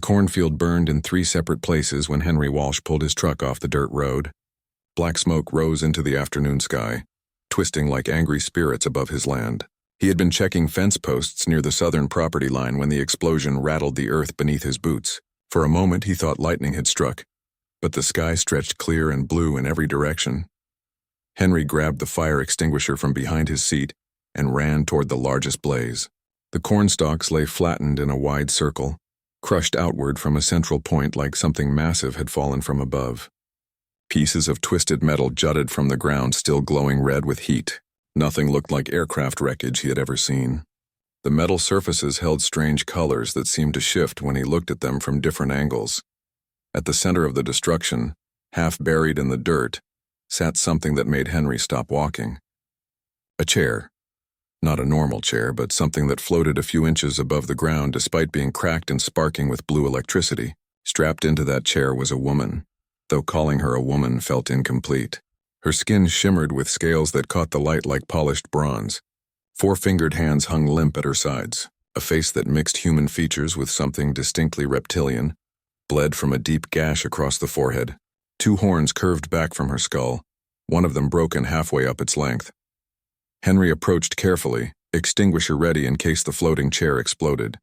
The cornfield burned in 3 separate places when Henry Walsh pulled his truck off the dirt road. Black smoke rose into the afternoon sky, twisting like angry spirits above his land. He had been checking fence posts near the southern property line when the explosion rattled the earth beneath his boots. For a moment he thought lightning had struck, but the sky stretched clear and blue in every direction. Henry grabbed the fire extinguisher from behind his seat and ran toward the largest blaze. The cornstalks lay flattened in a wide circle, crushed outward from a central point like something massive had fallen from above. Pieces of twisted metal jutted from the ground, still glowing red with heat. Nothing looked like aircraft wreckage he had ever seen. The metal surfaces held strange colors that seemed to shift when he looked at them from different angles. At the center of the destruction, half buried in the dirt, sat something that made Henry stop walking. A chair. Not a normal chair, but something that floated a few inches above the ground despite being cracked and sparking with blue electricity. Strapped into that chair was a woman, though calling her a woman felt incomplete. Her skin shimmered with scales that caught the light like polished bronze. 4-fingered hands hung limp at her sides. A face that mixed human features with something distinctly reptilian bled from a deep gash across the forehead. 2 horns curved back from her skull, one of them broken halfway up its length. Henry approached carefully, extinguisher ready in case the floating chair exploded.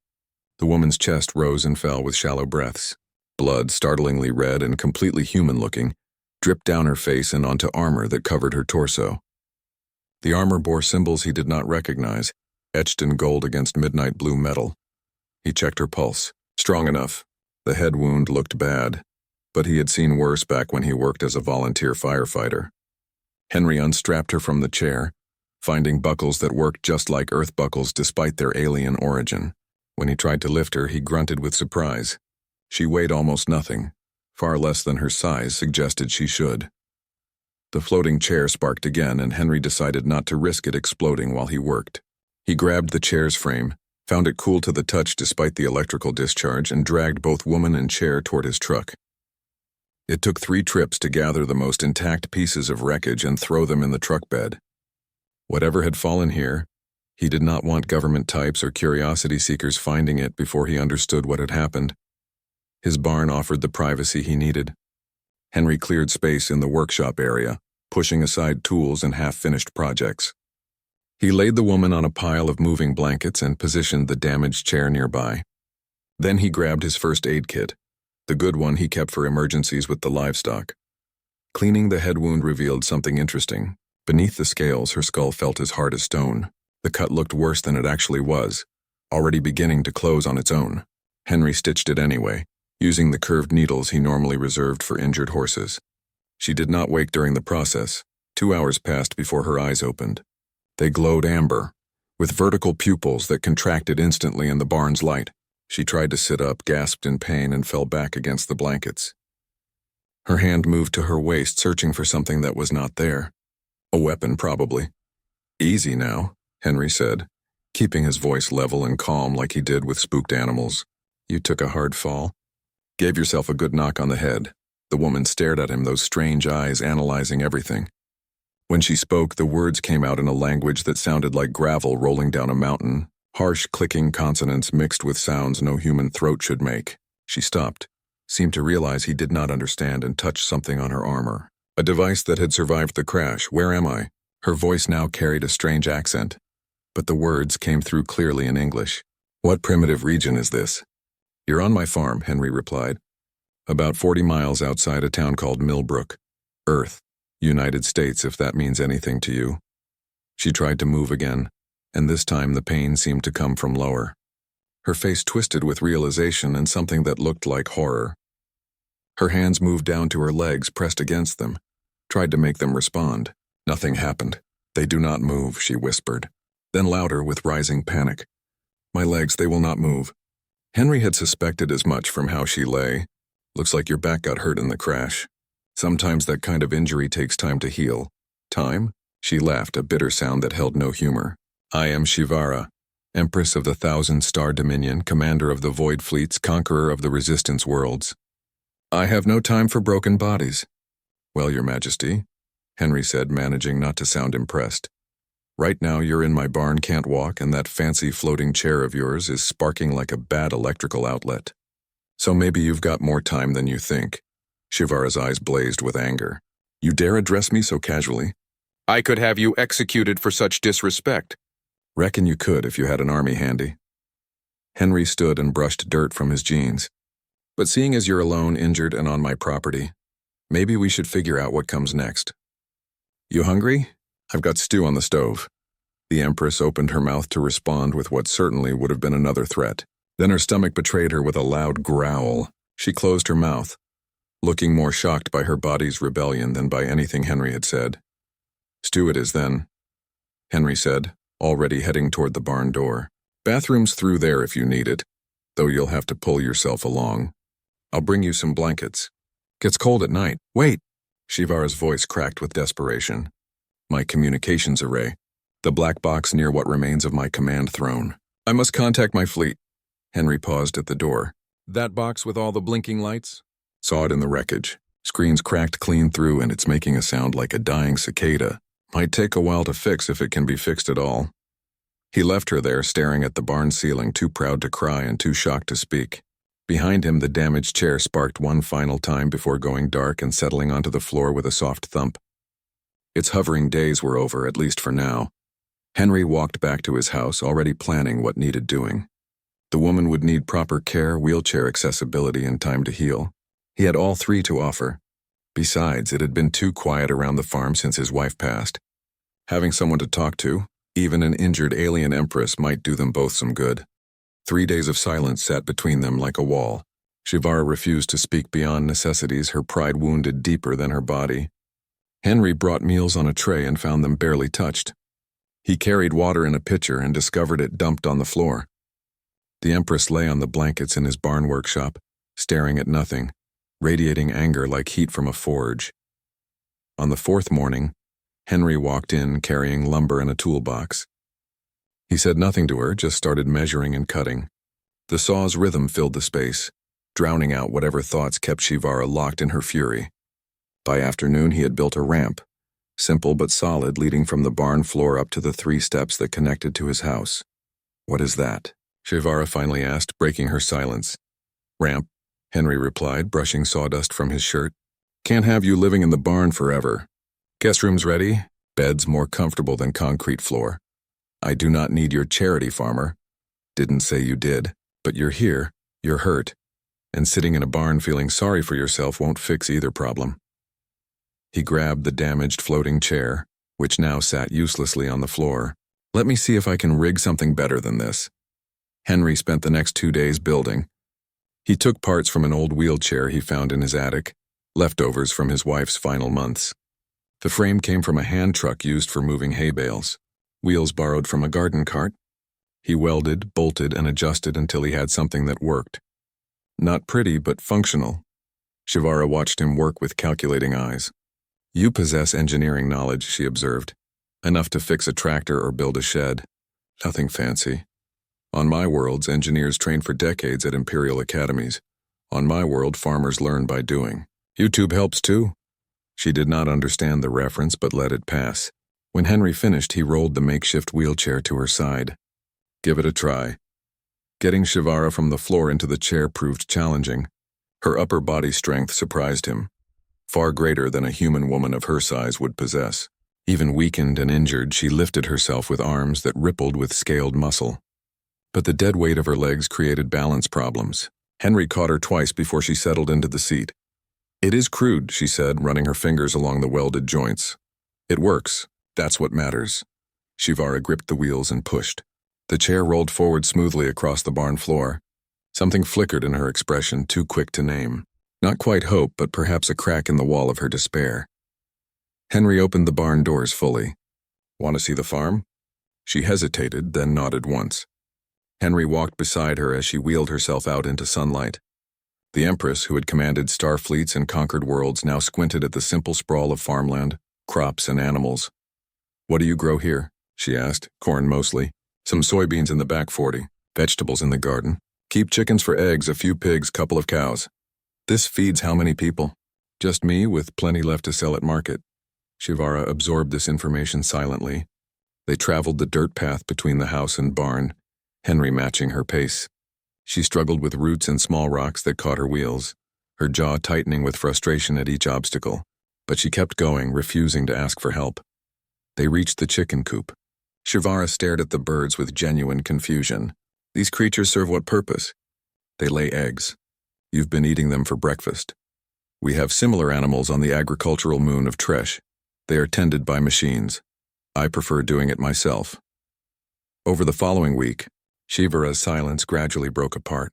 The woman's chest rose and fell with shallow breaths. Blood, startlingly red and completely human-looking, dripped down her face and onto armor that covered her torso. The armor bore symbols he did not recognize, etched in gold against midnight blue metal. He checked her pulse. Strong enough. The head wound looked bad, but he had seen worse back when he worked as a volunteer firefighter. Henry unstrapped her from the chair, finding buckles that worked just like earth buckles despite their alien origin. When he tried to lift her, he grunted with surprise. She weighed almost nothing, far less than her size suggested she should. The floating chair sparked again, and Henry decided not to risk it exploding while he worked. He grabbed the chair's frame, found it cool to the touch despite the electrical discharge, and dragged both woman and chair toward his truck. It took 3 trips to gather the most intact pieces of wreckage and throw them in the truck bed. Whatever had fallen here, he did not want government types or curiosity seekers finding it before he understood what had happened. His barn offered the privacy he needed. Henry cleared space in the workshop area, pushing aside tools and half-finished projects. He laid the woman on a pile of moving blankets and positioned the damaged chair nearby. Then he grabbed his first aid kit, the good one he kept for emergencies with the livestock. Cleaning the head wound revealed something interesting. Beneath the scales, her skull felt as hard as stone. The cut looked worse than it actually was, already beginning to close on its own. Henry stitched it anyway, using the curved needles he normally reserved for injured horses. She did not wake during the process. 2 hours passed before her eyes opened. They glowed amber, with vertical pupils that contracted instantly in the barn's light. She tried to sit up, gasped in pain, and fell back against the blankets. Her hand moved to her waist, searching for something that was not there. A weapon, probably. "Easy now," Henry said, keeping his voice level and calm like he did with spooked animals. "You took a hard fall. Gave yourself a good knock on the head." The woman stared at him, those strange eyes analyzing everything. When she spoke, the words came out in a language that sounded like gravel rolling down a mountain, harsh clicking consonants mixed with sounds no human throat should make. She stopped, seemed to realize he did not understand, and touched something on her armor. A device that had survived the crash. "Where am I?" Her voice now carried a strange accent, but the words came through clearly in English. "What primitive region is this?" "You're on my farm," Henry replied. "About 40 miles outside a town called Millbrook. Earth. United States, if that means anything to you." She tried to move again, and this time the pain seemed to come from lower. Her face twisted with realization and something that looked like horror. Her hands moved down to her legs, pressed against them, tried to make them respond. Nothing happened. "They do not move," she whispered. Then louder with rising panic. "My legs, they will not move." Henry had suspected as much from how she lay. "Looks like your back got hurt in the crash. Sometimes that kind of injury takes time to heal." "Time?" She laughed, a bitter sound that held no humor. "I am Shivara, Empress of the 1,000-Star Dominion, commander of the Void Fleets, conqueror of the Resistance worlds. I have no time for broken bodies." "Well, Your Majesty," Henry said, managing not to sound impressed. "Right now you're in my barn, can't walk, and that fancy floating chair of yours is sparking like a bad electrical outlet." So maybe you've got more time than you think. Shivara's eyes blazed with anger. You dare address me so casually? I could have you executed for such disrespect. Reckon you could if you had an army handy. Henry stood and brushed dirt from his jeans. But seeing as you're alone, injured, and on my property, maybe we should figure out what comes next. You hungry? I've got stew on the stove. The Empress opened her mouth to respond with what certainly would have been another threat. Then her stomach betrayed her with a loud growl. She closed her mouth, looking more shocked by her body's rebellion than by anything Henry had said. Stew it is then, Henry said, already heading toward the barn door. Bathroom's through there if you need it, though you'll have to pull yourself along. I'll bring you some blankets. Gets cold at night. Wait! Shivara's voice cracked with desperation. My communications array. The black box near what remains of my command throne. I must contact my fleet. Henry paused at the door. That box with all the blinking lights? Saw it in the wreckage. Screen's cracked clean through and it's making a sound like a dying cicada. Might take a while to fix if it can be fixed at all. He left her there staring at the barn ceiling, too proud to cry and too shocked to speak. Behind him, the damaged chair sparked one final time before going dark and settling onto the floor with a soft thump. Its hovering days were over, at least for now. Henry walked back to his house, already planning what needed doing. The woman would need proper care, wheelchair accessibility, and time to heal. He had all three to offer. Besides, it had been too quiet around the farm since his wife passed. Having someone to talk to, even an injured alien Empress, might do them both some good. 3 days of silence sat between them like a wall. Shivara refused to speak beyond necessities, her pride wounded deeper than her body. Henry brought meals on a tray and found them barely touched. He carried water in a pitcher and discovered it dumped on the floor. The Empress lay on the blankets in his barn workshop, staring at nothing, radiating anger like heat from a forge. On the fourth morning, Henry walked in carrying lumber and a toolbox. He said nothing to her, just started measuring and cutting. The saw's rhythm filled the space, drowning out whatever thoughts kept Shivara locked in her fury. By afternoon, he had built a ramp, simple but solid, leading from the barn floor up to the 3 steps that connected to his house. What is that? Shivara finally asked, breaking her silence. Ramp, Henry replied, brushing sawdust from his shirt. Can't have you living in the barn forever. Guest room's ready, beds more comfortable than concrete floor. I do not need your charity, farmer. Didn't say you did, but you're here, you're hurt, and sitting in a barn feeling sorry for yourself won't fix either problem. He grabbed the damaged floating chair, which now sat uselessly on the floor. Let me see if I can rig something better than this. Henry spent the next 2 days building. He took parts from an old wheelchair he found in his attic, leftovers from his wife's final months. The frame came from a hand truck used for moving hay bales, wheels borrowed from a garden cart. He welded, bolted, and adjusted until he had something that worked. Not pretty, but functional. Shivara watched him work with calculating eyes. You possess engineering knowledge, she observed. Enough to fix a tractor or build a shed. Nothing fancy. On my worlds, engineers train for decades at imperial academies. On my world, farmers learn by doing. YouTube helps too. She did not understand the reference but let it pass. When Henry finished, he rolled the makeshift wheelchair to her side. Give it a try. Getting Shivara from the floor into the chair proved challenging. Her upper body strength surprised him, far greater than a human woman of her size would possess. Even weakened and injured, she lifted herself with arms that rippled with scaled muscle. But the dead weight of her legs created balance problems. Henry caught her twice before she settled into the seat. It is crude, she said, running her fingers along the welded joints. It works. That's what matters. Shivara gripped the wheels and pushed. The chair rolled forward smoothly across the barn floor. Something flickered in her expression, too quick to name. Not quite hope, but perhaps a crack in the wall of her despair. Henry opened the barn doors fully. Want to see the farm? She hesitated, then nodded once. Henry walked beside her as she wheeled herself out into sunlight. The Empress, who had commanded star fleets and conquered worlds, now squinted at the simple sprawl of farmland, crops, and animals. What do you grow here? She asked. Corn mostly. Some soybeans in the back 40. Vegetables in the garden. Keep chickens for eggs, a few pigs, couple of cows. This feeds how many people? Just me, with plenty left to sell at market. Shivara absorbed this information silently. They traveled the dirt path between the house and barn, Henry matching her pace. She struggled with roots and small rocks that caught her wheels, her jaw tightening with frustration at each obstacle. But she kept going, refusing to ask for help. They reached the chicken coop. Shivara stared at the birds with genuine confusion. These creatures serve what purpose? They lay eggs. You've been eating them for breakfast. We have similar animals on the agricultural moon of Tresh. They are tended by machines. I prefer doing it myself. Over the following week, Shivara's silence gradually broke apart.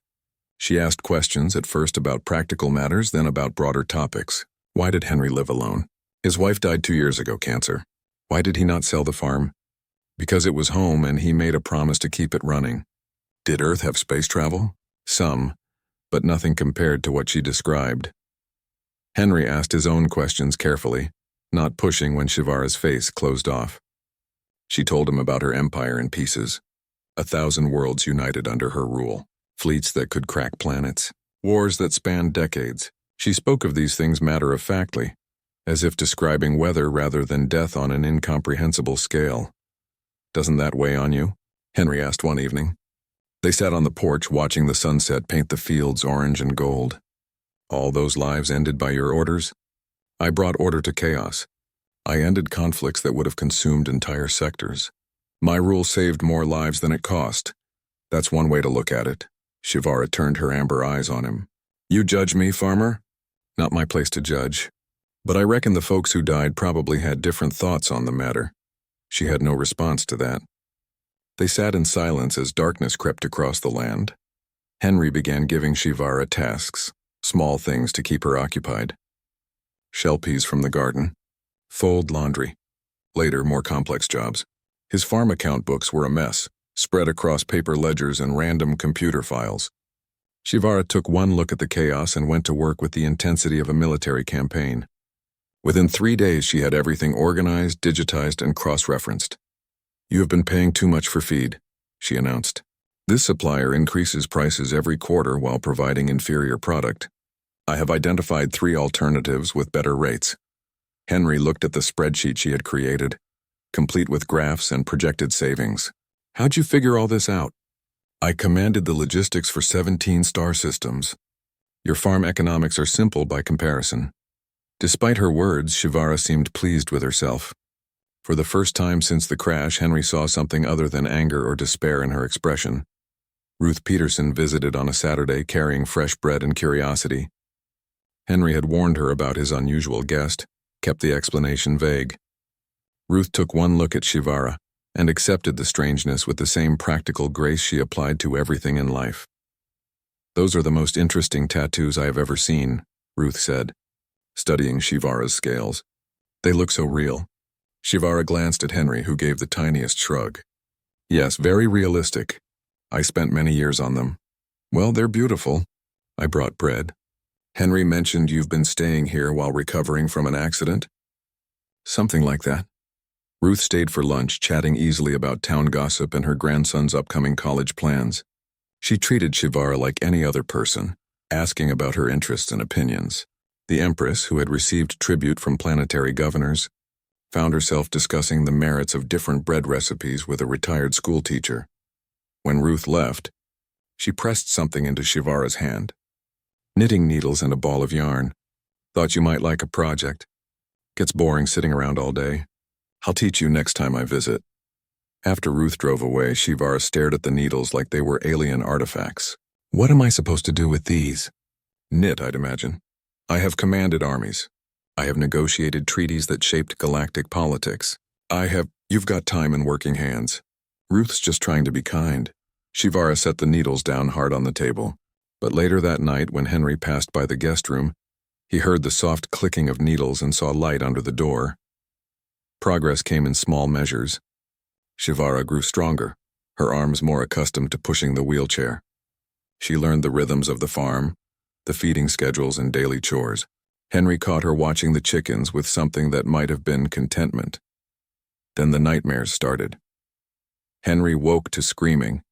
She asked questions at first about practical matters, then about broader topics. Why did Henry live alone? His wife died 2 years ago, cancer. Why did he not sell the farm? Because it was home and he made a promise to keep it running. Did Earth have space travel? Some, but nothing compared to what she described. Henry asked his own questions carefully, not pushing when Shivara's face closed off. She told him about her empire in pieces. 1,000 worlds united under her rule. Fleets that could crack planets. Wars that spanned decades. She spoke of these things matter-of-factly, as if describing weather rather than death on an incomprehensible scale. Doesn't that weigh on you? Henry asked one evening. They sat on the porch watching the sunset paint the fields orange and gold. All those lives ended by your orders? I brought order to chaos. I ended conflicts that would have consumed entire sectors. My rule saved more lives than it cost. That's one way to look at it. Shivara turned her amber eyes on him. You judge me, farmer? Not my place to judge. But I reckon the folks who died probably had different thoughts on the matter. She had no response to that. They sat in silence as darkness crept across the land. Henry began giving Shivara tasks, small things to keep her occupied. Shell peas from the garden. Fold laundry. Later, more complex jobs. His farm account books were a mess, spread across paper ledgers and random computer files. Shivara took one look at the chaos and went to work with the intensity of a military campaign. Within 3 days, she had everything organized, digitized, and cross-referenced. You have been paying too much for feed, she announced. This supplier increases prices every quarter while providing inferior product. I have identified 3 alternatives with better rates. Henry looked at the spreadsheet she had created, complete with graphs and projected savings. How'd you figure all this out? I commanded the logistics for 17 star systems. Your farm economics are simple by comparison. Despite her words, Shivara seemed pleased with herself. For the first time since the crash, Henry saw something other than anger or despair in her expression. Ruth Peterson visited on a Saturday carrying fresh bread and curiosity. Henry had warned her about his unusual guest, kept the explanation vague. Ruth took one look at Shivara and accepted the strangeness with the same practical grace she applied to everything in life. Those are the most interesting tattoos I have ever seen, Ruth said, studying Shivara's scales. They look so real. Shivara glanced at Henry, who gave the tiniest shrug. Yes, very realistic. I spent many years on them. Well, they're beautiful. I brought bread. Henry mentioned you've been staying here while recovering from an accident? Something like that. Ruth stayed for lunch, chatting easily about town gossip and her grandson's upcoming college plans. She treated Shivara like any other person, asking about her interests and opinions. The Empress, who had received tribute from planetary governors, found herself discussing the merits of different bread recipes with a retired schoolteacher. When Ruth left, she pressed something into Shivara's hand. Knitting needles and a ball of yarn. Thought you might like a project. Gets boring sitting around all day. I'll teach you next time I visit. After Ruth drove away, Shivara stared at the needles like they were alien artifacts. What am I supposed to do with these? Knit, I'd imagine. I have commanded armies. I have negotiated treaties that shaped galactic politics. You've got time and working hands. Ruth's just trying to be kind. Shivara set the needles down hard on the table. But later that night, when Henry passed by the guest room, he heard the soft clicking of needles and saw light under the door. Progress came in small measures. Shivara grew stronger, her arms more accustomed to pushing the wheelchair. She learned the rhythms of the farm, the feeding schedules and daily chores. Henry caught her watching the chickens with something that might have been contentment. Then the nightmares started. Henry woke to screaming,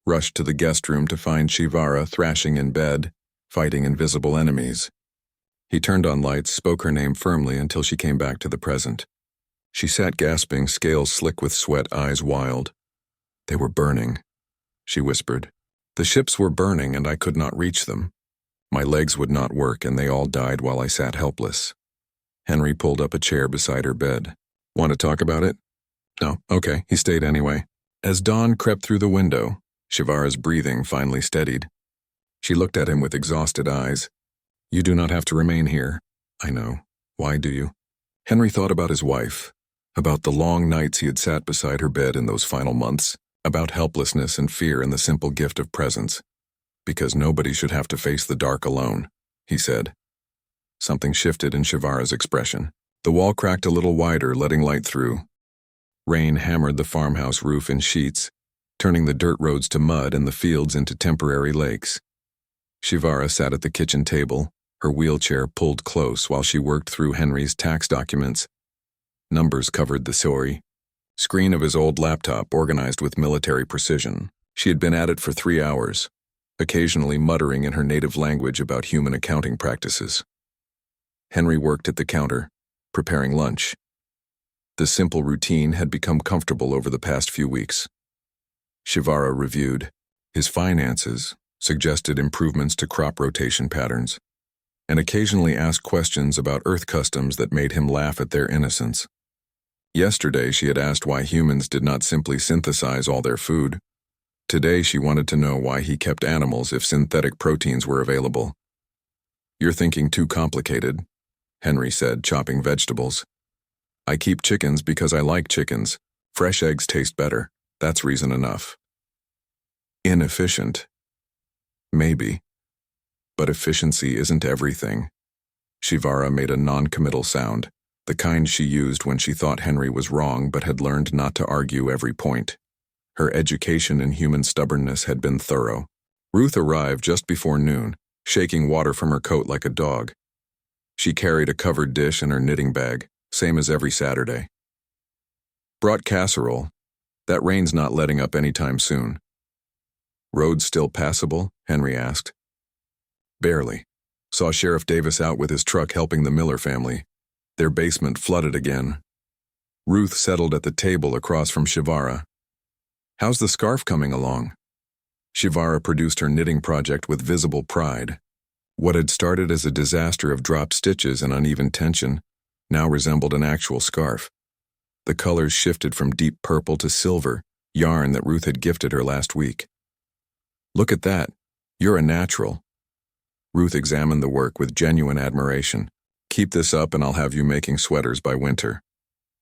rushed to the guest room to find Shivara thrashing in bed, fighting invisible enemies. He turned on lights, spoke her name firmly until she came back to the present. She sat gasping, scales slick with sweat, eyes wild. They were burning, she whispered. The ships were burning and I could not reach them. My legs would not work and they all died while I sat helpless. Henry pulled up a chair beside her bed. Want to talk about it? No, okay, he stayed anyway. As dawn crept through the window, Shivara's breathing finally steadied. She looked at him with exhausted eyes. You do not have to remain here. I know. Why do you? Henry thought about his wife, about the long nights he had sat beside her bed in those final months, about helplessness and fear in the simple gift of presence. Because nobody should have to face the dark alone, he said. Something shifted in Shivara's expression. The wall cracked a little wider, letting light through. Rain hammered the farmhouse roof in sheets, turning the dirt roads to mud and the fields into temporary lakes. Shivara sat at the kitchen table, her wheelchair pulled close while she worked through Henry's tax documents. Numbers covered the story. Screen of his old laptop organized with military precision. She had been at it for 3 hours, occasionally muttering in her native language about human accounting practices. Henry worked at the counter, preparing lunch. The simple routine had become comfortable over the past few weeks. Shivara reviewed his finances, suggested improvements to crop rotation patterns, and occasionally asked questions about Earth customs that made him laugh at their innocence. Yesterday, she had asked why humans did not simply synthesize all their food. Today, she wanted to know why he kept animals if synthetic proteins were available. You're thinking too complicated, Henry said, chopping vegetables. I keep chickens because I like chickens. Fresh eggs taste better. That's reason enough. Inefficient. Maybe. But efficiency isn't everything. Shivara made a non-committal sound, the kind she used when she thought Henry was wrong but had learned not to argue every point. Her education in human stubbornness had been thorough. Ruth arrived just before noon, shaking water from her coat like a dog. She carried a covered dish in her knitting bag, same as every Saturday. Brought casserole. That rain's not letting up anytime soon. Roads still passable? Henry asked. Barely. Saw Sheriff Davis out with his truck helping the Miller family. Their basement flooded again. Ruth settled at the table across from Shivara. How's the scarf coming along? Shivara produced her knitting project with visible pride. What had started as a disaster of dropped stitches and uneven tension now resembled an actual scarf. The colors shifted from deep purple to silver, yarn that Ruth had gifted her last week. Look at that. You're a natural. Ruth examined the work with genuine admiration. Keep this up and I'll have you making sweaters by winter.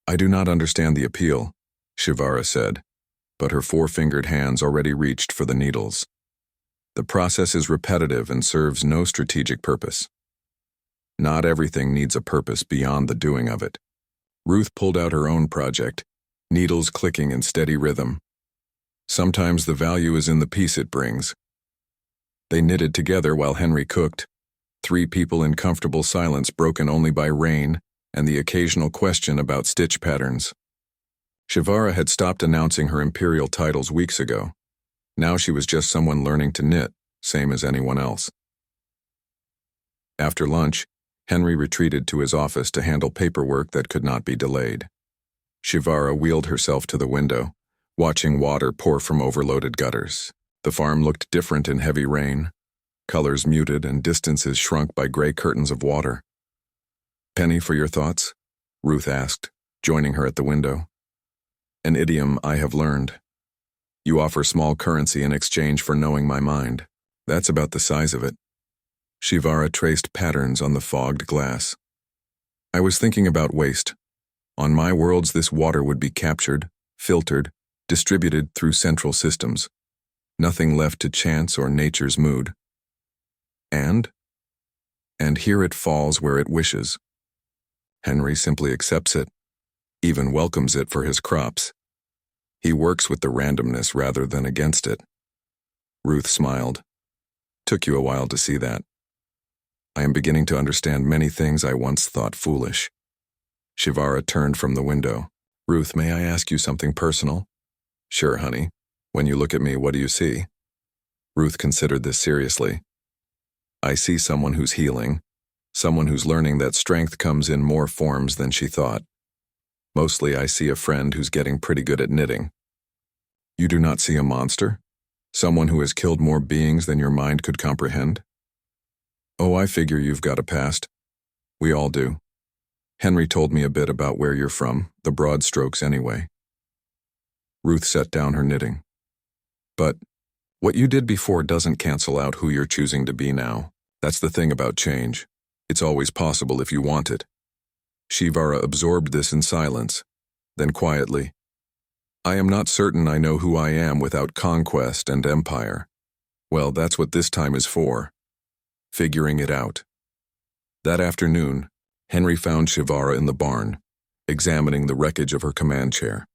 I do not understand the appeal, Shivara said, but her four-fingered hands already reached for the needles. The process is repetitive and serves no strategic purpose. Not everything needs a purpose beyond the doing of it. Ruth pulled out her own project, needles clicking in steady rhythm. Sometimes the value is in the peace it brings. They knitted together while Henry cooked, 3 people in comfortable silence broken only by rain and the occasional question about stitch patterns. Shivara had stopped announcing her imperial titles weeks ago. Now she was just someone learning to knit, same as anyone else. After lunch, Henry retreated to his office to handle paperwork that could not be delayed. Shivara wheeled herself to the window, watching water pour from overloaded gutters. The farm looked different in heavy rain, colors muted and distances shrunk by gray curtains of water. Penny for your thoughts? Ruth asked, joining her at the window. An idiom I have learned. You offer small currency in exchange for knowing my mind. That's about the size of it. Shivara traced patterns on the fogged glass. I was thinking about waste. On my worlds, this water would be captured, filtered, distributed through central systems. Nothing left to chance or nature's mood. And here it falls where it wishes. Henry simply accepts it, even welcomes it for his crops. He works with the randomness rather than against it. Ruth smiled. Took you a while to see that. I am beginning to understand many things I once thought foolish. Shivara turned from the window. Ruth, may I ask you something personal? Sure, honey. When you look at me, what do you see? Ruth considered this seriously. I see someone who's healing, someone who's learning that strength comes in more forms than she thought. Mostly I see a friend who's getting pretty good at knitting. You do not see a monster? Someone who has killed more beings than your mind could comprehend? Oh, I figure you've got a past. We all do. Henry told me a bit about where you're from, the broad strokes anyway. Ruth set down her knitting. But what you did before doesn't cancel out who you're choosing to be now. That's the thing about change. It's always possible if you want it. Shivara absorbed this in silence. Then quietly, I am not certain I know who I am without conquest and empire. Well, that's what this time is for. Figuring it out. That afternoon, Henry found Shivara in the barn, examining the wreckage of her command chair.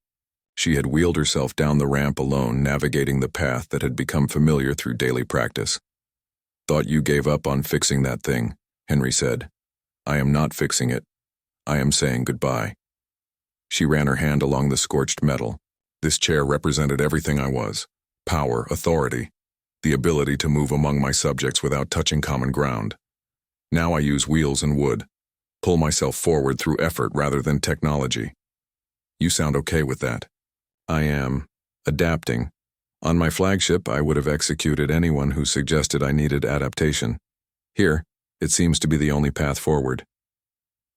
She had wheeled herself down the ramp alone, navigating the path that had become familiar through daily practice. Thought you gave up on fixing that thing, Henry said. I am not fixing it. I am saying goodbye. She ran her hand along the scorched metal. This chair represented everything I was. Power, authority, the ability to move among my subjects without touching common ground. Now I use wheels and wood, pull myself forward through effort rather than technology. You sound okay with that? I am adapting. On my flagship, I would have executed anyone who suggested I needed adaptation. Here, it seems to be the only path forward.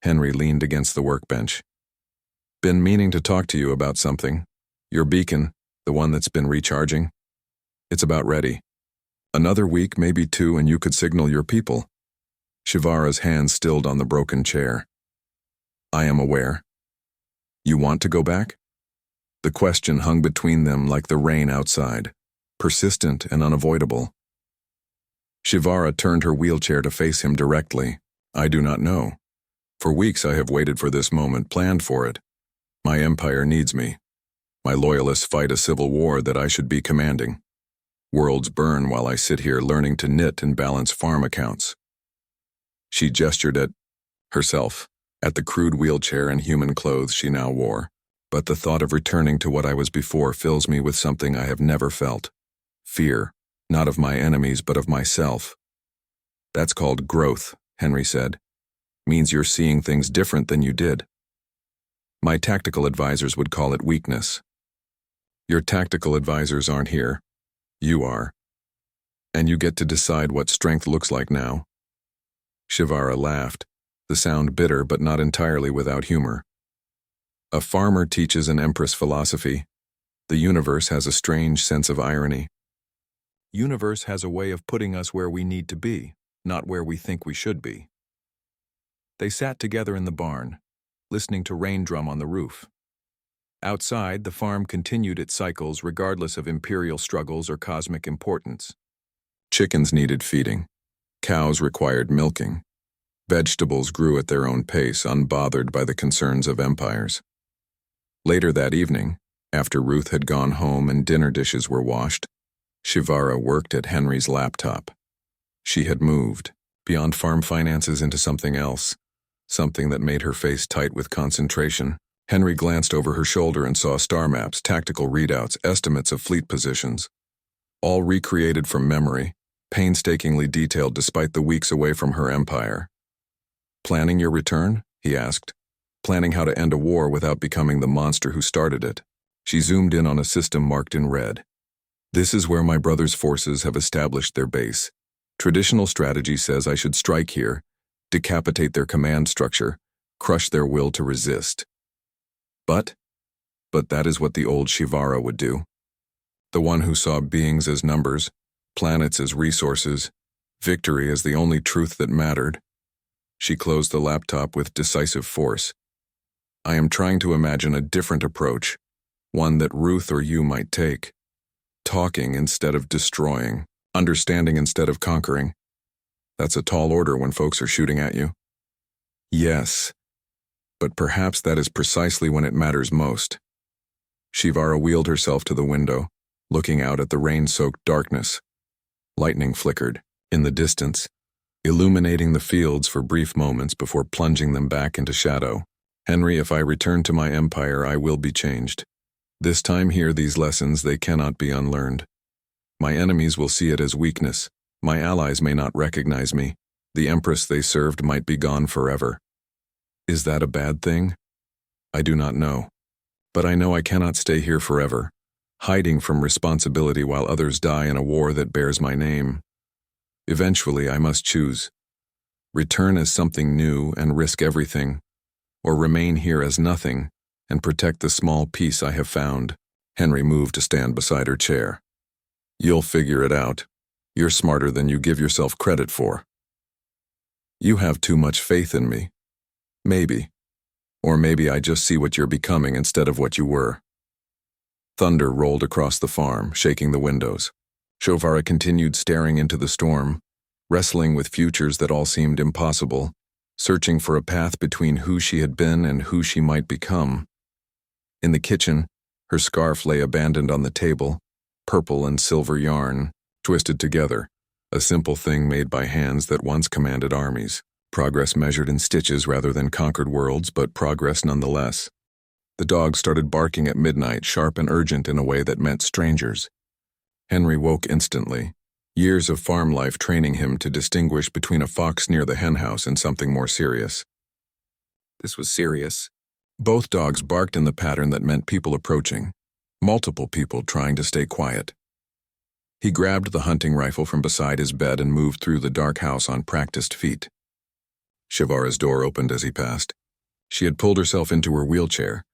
Henry leaned against the workbench. Been meaning to talk to you about something. Your beacon, the one that's been recharging. It's about ready. Another week, maybe 2, and you could signal your people. Shivara's hand stilled on the broken chair. I am aware. You want to go back? The question hung between them like the rain outside, persistent and unavoidable. Shivara turned her wheelchair to face him directly. I do not know. For weeks I have waited for this moment, planned for it. My empire needs me. My loyalists fight a civil war that I should be commanding. Worlds burn while I sit here learning to knit and balance farm accounts. She gestured at herself, at the crude wheelchair and human clothes she now wore. But the thought of returning to what I was before fills me with something I have never felt. Fear, not of my enemies but of myself. That's called growth, Henry said. Means you're seeing things different than you did. My tactical advisors would call it weakness. Your tactical advisors aren't here. You are. And you get to decide what strength looks like now. Shivara laughed, the sound bitter but not entirely without humor. A farmer teaches an Empress philosophy. The universe has a strange sense of irony. Universe has a way of putting us where we need to be, not where we think we should be. They sat together in the barn, listening to rain drum on the roof. Outside, the farm continued its cycles regardless of imperial struggles or cosmic importance. Chickens needed feeding. Cows required milking. Vegetables grew at their own pace, unbothered by the concerns of empires. Later that evening, after Ruth had gone home and dinner dishes were washed, Shivara worked at Henry's laptop. She had moved, beyond farm finances into something else, something that made her face tight with concentration. Henry glanced over her shoulder and saw star maps, tactical readouts, estimates of fleet positions. All recreated from memory, painstakingly detailed despite the weeks away from her empire. Planning your return? He asked. Planning how to end a war without becoming the monster who started it. She zoomed in on a system marked in red. This is where my brother's forces have established their base. Traditional strategy says I should strike here, decapitate their command structure, crush their will to resist. But that is what the old Shivara would do. The one who saw beings as numbers, planets as resources, victory as the only truth that mattered. She closed the laptop with decisive force. I am trying to imagine a different approach, one that Ruth or you might take. Talking instead of destroying, understanding instead of conquering. That's a tall order when folks are shooting at you. Yes, but perhaps that is precisely when it matters most. Shivara wheeled herself to the window, looking out at the rain-soaked darkness. Lightning flickered, in the distance, illuminating the fields for brief moments before plunging them back into shadow. Henry, if I return to my empire, I will be changed. This time here, these lessons, they cannot be unlearned. My enemies will see it as weakness. My allies may not recognize me. The Empress they served might be gone forever. Is that a bad thing? I do not know. But I know I cannot stay here forever. hiding from responsibility while others die in a war that bears my name. Eventually, I must choose. Return as something new and risk everything, or remain here as nothing and protect the small peace I have found. Henry moved to stand beside her chair. You'll figure it out. You're smarter than you give yourself credit for. You have too much faith in me. Maybe. Or maybe I just see what you're becoming instead of what you were. Thunder rolled across the farm, shaking the windows. Shovara continued staring into the storm, wrestling with futures that all seemed impossible, searching for a path between who she had been and who she might become. In the kitchen, her scarf lay abandoned on the table, purple and silver yarn, twisted together, a simple thing made by hands that once commanded armies. Progress measured in stitches rather than conquered worlds, but progress nonetheless. The dog started barking at midnight, sharp and urgent in a way that meant strangers. Henry woke instantly, years of farm life training him to distinguish between a fox near the henhouse and something more serious. This was serious. Both dogs barked in the pattern that meant people approaching, multiple people trying to stay quiet. He grabbed the hunting rifle from beside his bed and moved through the dark house on practiced feet. Shovara's door opened as he passed. She had pulled herself into her wheelchair,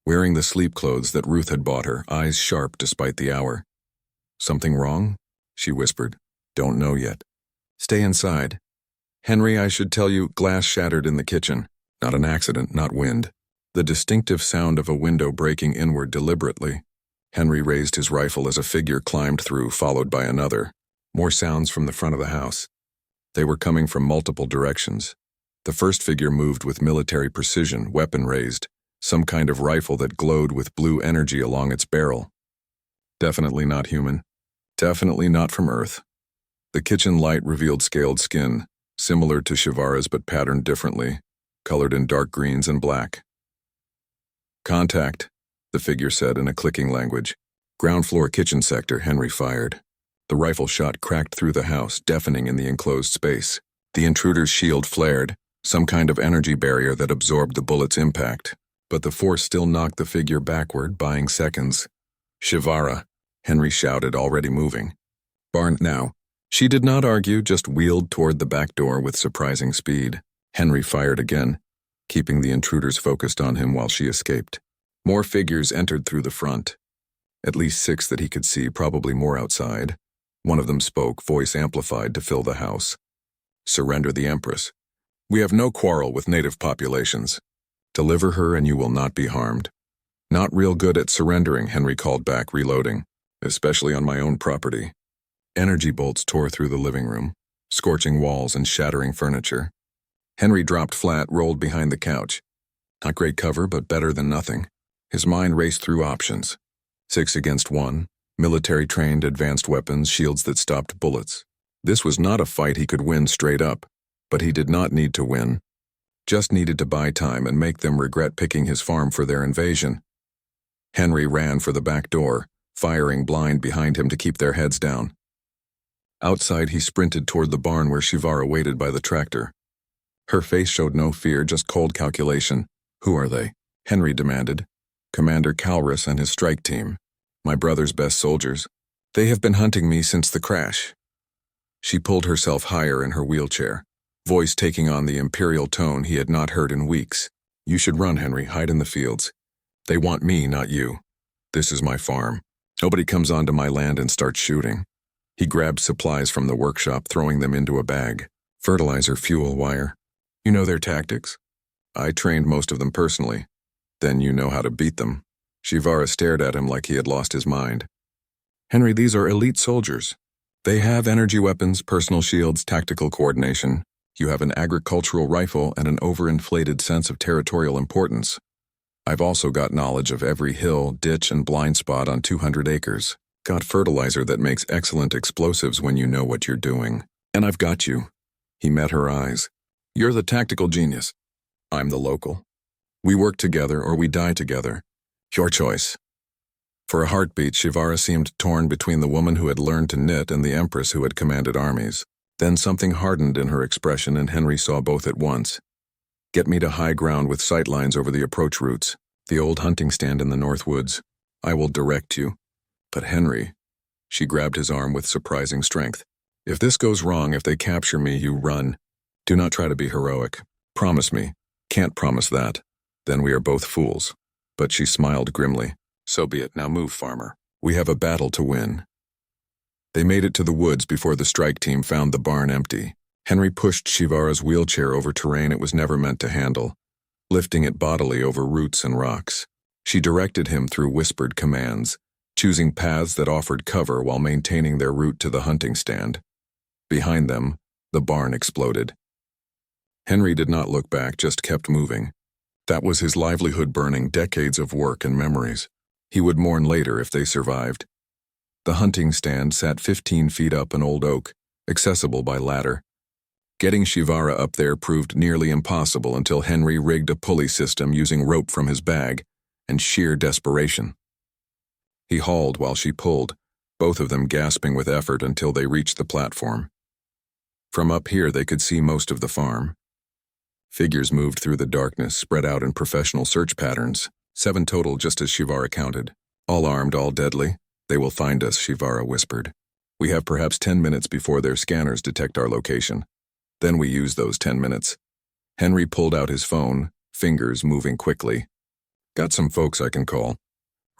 wearing the sleep clothes that Ruth had bought her, eyes sharp despite the hour. Something wrong? She whispered. Don't know yet. Stay inside. Henry, I should tell you, glass shattered in the kitchen. Not an accident, not wind. The distinctive sound of a window breaking inward deliberately. Henry raised his rifle as a figure climbed through, followed by another. More sounds from the front of the house. They were coming from multiple directions. The first figure moved with military precision, weapon raised, some kind of rifle that glowed with blue energy along its barrel. Definitely not human. Definitely not from Earth. The kitchen light revealed scaled skin, similar to Shovara's but patterned differently, colored in dark greens and black. Contact, the figure said in a clicking language. Ground floor kitchen sector, Henry fired. The rifle shot cracked through the house, deafening in the enclosed space. The intruder's shield flared, some kind of energy barrier that absorbed the bullet's impact. But the force still knocked the figure backward, buying seconds. Shovara, Henry shouted, already moving. Barn now. She did not argue, just wheeled toward the back door with surprising speed. Henry fired again, keeping the intruders focused on him while she escaped. More figures entered through the front. At least 6 that he could see, probably more outside. One of them spoke, voice amplified to fill the house. Surrender the Empress. We have no quarrel with native populations. Deliver her and you will not be harmed. Not real good at surrendering, Henry called back, reloading. Especially on my own property. Energy bolts tore through the living room, scorching walls and shattering furniture. Henry dropped flat, rolled behind the couch. Not great cover, but better than nothing. His mind raced through options. 6 against 1, military-trained advanced weapons, shields that stopped bullets. This was not a fight he could win straight up, but he did not need to win. Just needed to buy time and make them regret picking his farm for their invasion. Henry ran for the back door, firing blind behind him to keep their heads down. Outside, he sprinted toward the barn where Shovara waited by the tractor. Her face showed no fear, just cold calculation. Who are they? Henry demanded. Commander Calrus and his strike team. My brother's best soldiers. They have been hunting me since the crash. She pulled herself higher in her wheelchair, voice taking on the imperial tone he had not heard in weeks. You should run, Henry, hide in the fields. They want me, not you. This is my farm. Nobody comes onto my land and starts shooting. He grabbed supplies from the workshop, throwing them into a bag. Fertilizer, fuel, wire. You know their tactics? I trained most of them personally. Then you know how to beat them. Shovara stared at him like he had lost his mind. Henry, these are elite soldiers. They have energy weapons, personal shields, tactical coordination. You have an agricultural rifle and an overinflated sense of territorial importance. I've also got knowledge of every hill, ditch, and blind spot on 200 acres. Got fertilizer that makes excellent explosives when you know what you're doing. And I've got you. He met her eyes. You're the tactical genius. I'm the local. We work together or we die together. Your choice. For a heartbeat, Shovara seemed torn between the woman who had learned to knit and the Empress who had commanded armies. Then something hardened in her expression and Henry saw both at once. Get me to high ground with sightlines over the approach routes, the old hunting stand in the North Woods. I will direct you. But Henry, she grabbed his arm with surprising strength. If this goes wrong, if they capture me, you run. Do not try to be heroic. Promise me. Can't promise that. Then we are both fools. But she smiled grimly. So be it. Now move, farmer. We have a battle to win. They made it to the woods before the strike team found the barn empty. Henry pushed Shivara's wheelchair over terrain it was never meant to handle, lifting it bodily over roots and rocks. She directed him through whispered commands, choosing paths that offered cover while maintaining their route to the hunting stand. Behind them, the barn exploded. Henry did not look back, just kept moving. That was his livelihood, burning decades of work and memories. He would mourn later if they survived. The hunting stand sat 15 feet up an old oak, accessible by ladder. Getting Shivara up there proved nearly impossible until Henry rigged a pulley system using rope from his bag and sheer desperation. He hauled while she pulled, both of them gasping with effort until they reached the platform. From up here they could see most of the farm. Figures moved through the darkness, spread out in professional search patterns, 7 total just as Shivara counted. All armed, all deadly. They will find us, Shivara whispered. We have perhaps 10 minutes before their scanners detect our location. Then we use those 10 minutes. Henry pulled out his phone, fingers moving quickly. Got some folks I can call.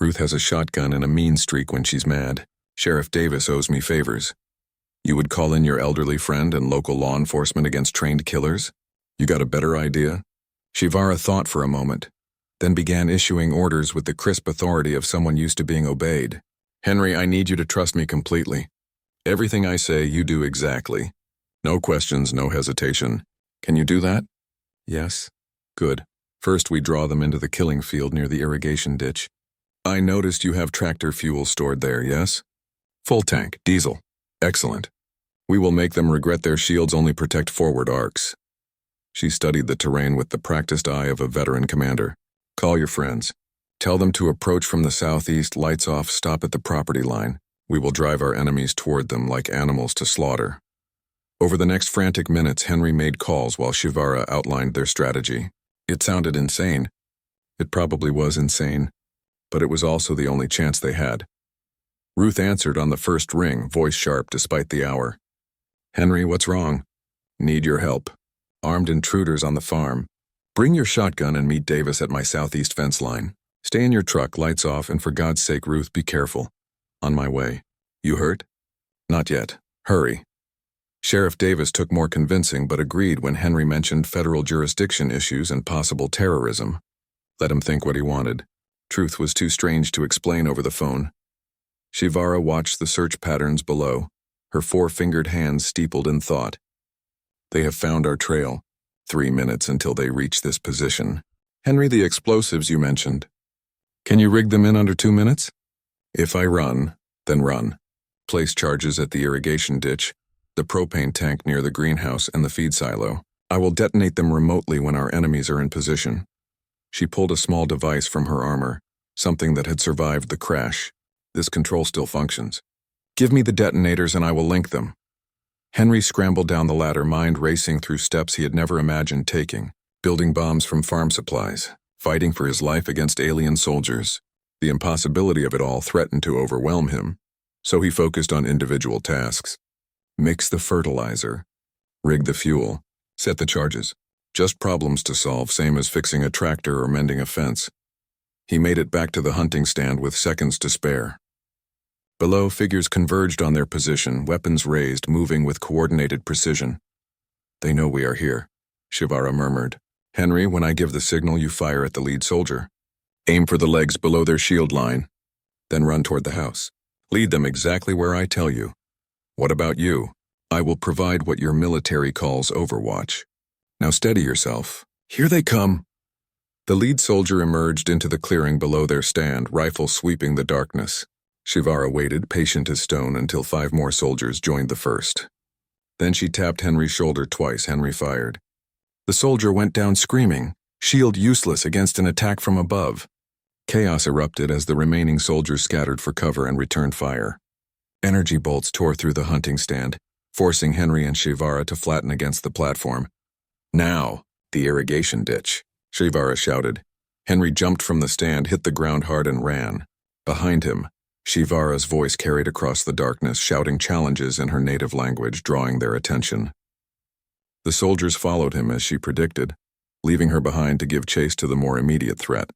Ruth has a shotgun and a mean streak when she's mad. Sheriff Davis owes me favors. You would call in your elderly friend and local law enforcement against trained killers? You got a better idea? Shivara thought for a moment, then began issuing orders with the crisp authority of someone used to being obeyed. Henry, I need you to trust me completely. Everything I say, you do exactly. No questions, no hesitation. Can you do that? Yes. Good. First, we draw them into the killing field near the irrigation ditch. I noticed you have tractor fuel stored there, yes? Full tank, diesel. Excellent. We will make them regret their shields only protect forward arcs. She studied the terrain with the practiced eye of a veteran commander. Call your friends. Tell them to approach from the southeast, lights off, stop at the property line. We will drive our enemies toward them like animals to slaughter. Over the next frantic minutes, Henry made calls while Shivara outlined their strategy. It sounded insane. It probably was insane, but it was also the only chance they had. Ruth answered on the first ring, voice sharp despite the hour. Henry, what's wrong? Need your help. Armed intruders on the farm. Bring your shotgun and meet Davis at my southeast fence line. Stay in your truck, lights off, and for God's sake, Ruth, be careful. On my way. You hurt? Not yet. Hurry. Sheriff Davis took more convincing but agreed when Henry mentioned federal jurisdiction issues and possible terrorism. Let him think what he wanted. Truth was too strange to explain over the phone. Shivara watched the search patterns below, her 4-fingered hands steepled in thought. They have found our trail. 3 minutes until they reach this position. Henry, the explosives you mentioned. Can you rig them in under 2 minutes? If I run, then run. Place charges at the irrigation ditch, the propane tank near the greenhouse, and the feed silo. I will detonate them remotely when our enemies are in position. She pulled a small device from her armor, something that had survived the crash. This control still functions. Give me the detonators and I will link them. Henry scrambled down the ladder, mind racing through steps he had never imagined taking, building bombs from farm supplies, fighting for his life against alien soldiers. The impossibility of it all threatened to overwhelm him, so he focused on individual tasks. Mix the fertilizer, rig the fuel, set the charges. Just problems to solve, same as fixing a tractor or mending a fence. He made it back to the hunting stand with seconds to spare. Below, figures converged on their position, weapons raised, moving with coordinated precision. They know we are here, Shivara murmured. Henry, when I give the signal, you fire at the lead soldier. Aim for the legs below their shield line, then run toward the house. Lead them exactly where I tell you. What about you? I will provide what your military calls overwatch. Now steady yourself. Here they come. The lead soldier emerged into the clearing below their stand, rifle sweeping the darkness. Shivara waited, patient as stone, until 5 more soldiers joined the first. Then she tapped Henry's shoulder twice. Henry fired. The soldier went down screaming, shield useless against an attack from above. Chaos erupted as the remaining soldiers scattered for cover and returned fire. Energy bolts tore through the hunting stand, forcing Henry and Shivara to flatten against the platform. Now, the irrigation ditch, Shivara shouted. Henry jumped from the stand, hit the ground hard, and ran. Behind him, Shivara's voice carried across the darkness, shouting challenges in her native language, drawing their attention. The soldiers followed him as she predicted, leaving her behind to give chase to the more immediate threat.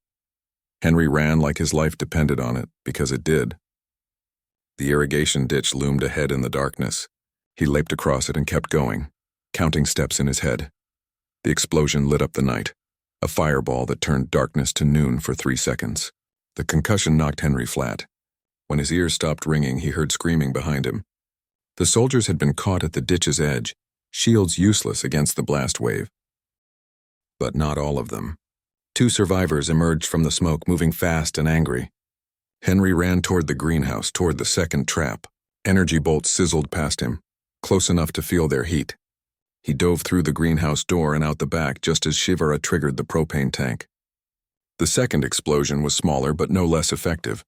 Henry ran like his life depended on it, because it did. The irrigation ditch loomed ahead in the darkness. He leaped across it and kept going, counting steps in his head. The explosion lit up the night, a fireball that turned darkness to noon for 3 seconds. The concussion knocked Henry flat. When his ears stopped ringing, he heard screaming behind him. The soldiers had been caught at the ditch's edge, shields useless against the blast wave. But not all of them. 2 survivors emerged from the smoke, moving fast and angry. Henry ran toward the greenhouse, toward the second trap. Energy bolts sizzled past him, close enough to feel their heat. He dove through the greenhouse door and out the back just as Shivara triggered the propane tank. The second explosion was smaller but no less effective.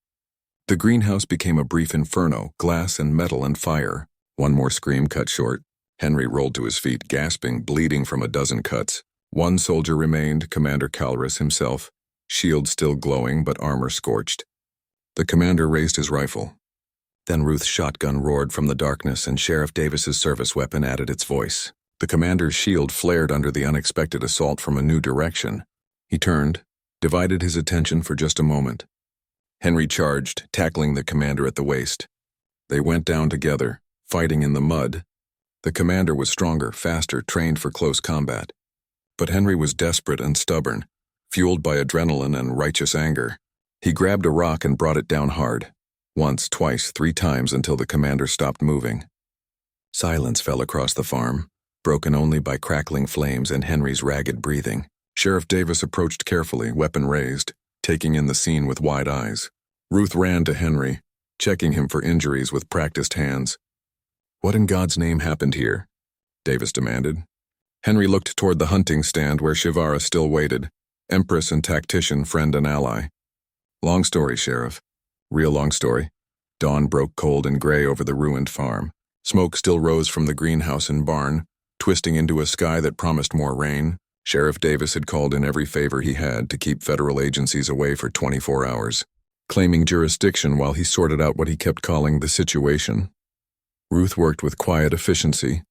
The greenhouse became a brief inferno, glass and metal and fire. One more scream cut short. Henry rolled to his feet, gasping, bleeding from a dozen cuts. 1 soldier remained, Commander Calrus himself, shield still glowing but armor scorched. The commander raised his rifle. Then Ruth's shotgun roared from the darkness and Sheriff Davis's service weapon added its voice. The commander's shield flared under the unexpected assault from a new direction. He turned, divided his attention for just a moment. Henry charged, tackling the commander at the waist. They went down together, fighting in the mud. The commander was stronger, faster, trained for close combat. But Henry was desperate and stubborn, fueled by adrenaline and righteous anger. He grabbed a rock and brought it down hard. Once, twice, 3 times until the commander stopped moving. Silence fell across the farm, broken only by crackling flames and Henry's ragged breathing. Sheriff Davis approached carefully, weapon raised, taking in the scene with wide eyes. Ruth ran to Henry, checking him for injuries with practiced hands. "What in God's name happened here?" Davis demanded. Henry looked toward the hunting stand where Shivara still waited, Empress and tactician, friend and ally. "Long story, Sheriff. Real long story." Dawn broke cold and gray over the ruined farm. Smoke still rose from the greenhouse and barn, twisting into a sky that promised more rain. Sheriff Davis had called in every favor he had to keep federal agencies away for 24 hours, claiming jurisdiction while he sorted out what he kept calling the situation. Ruth worked with quiet efficiency,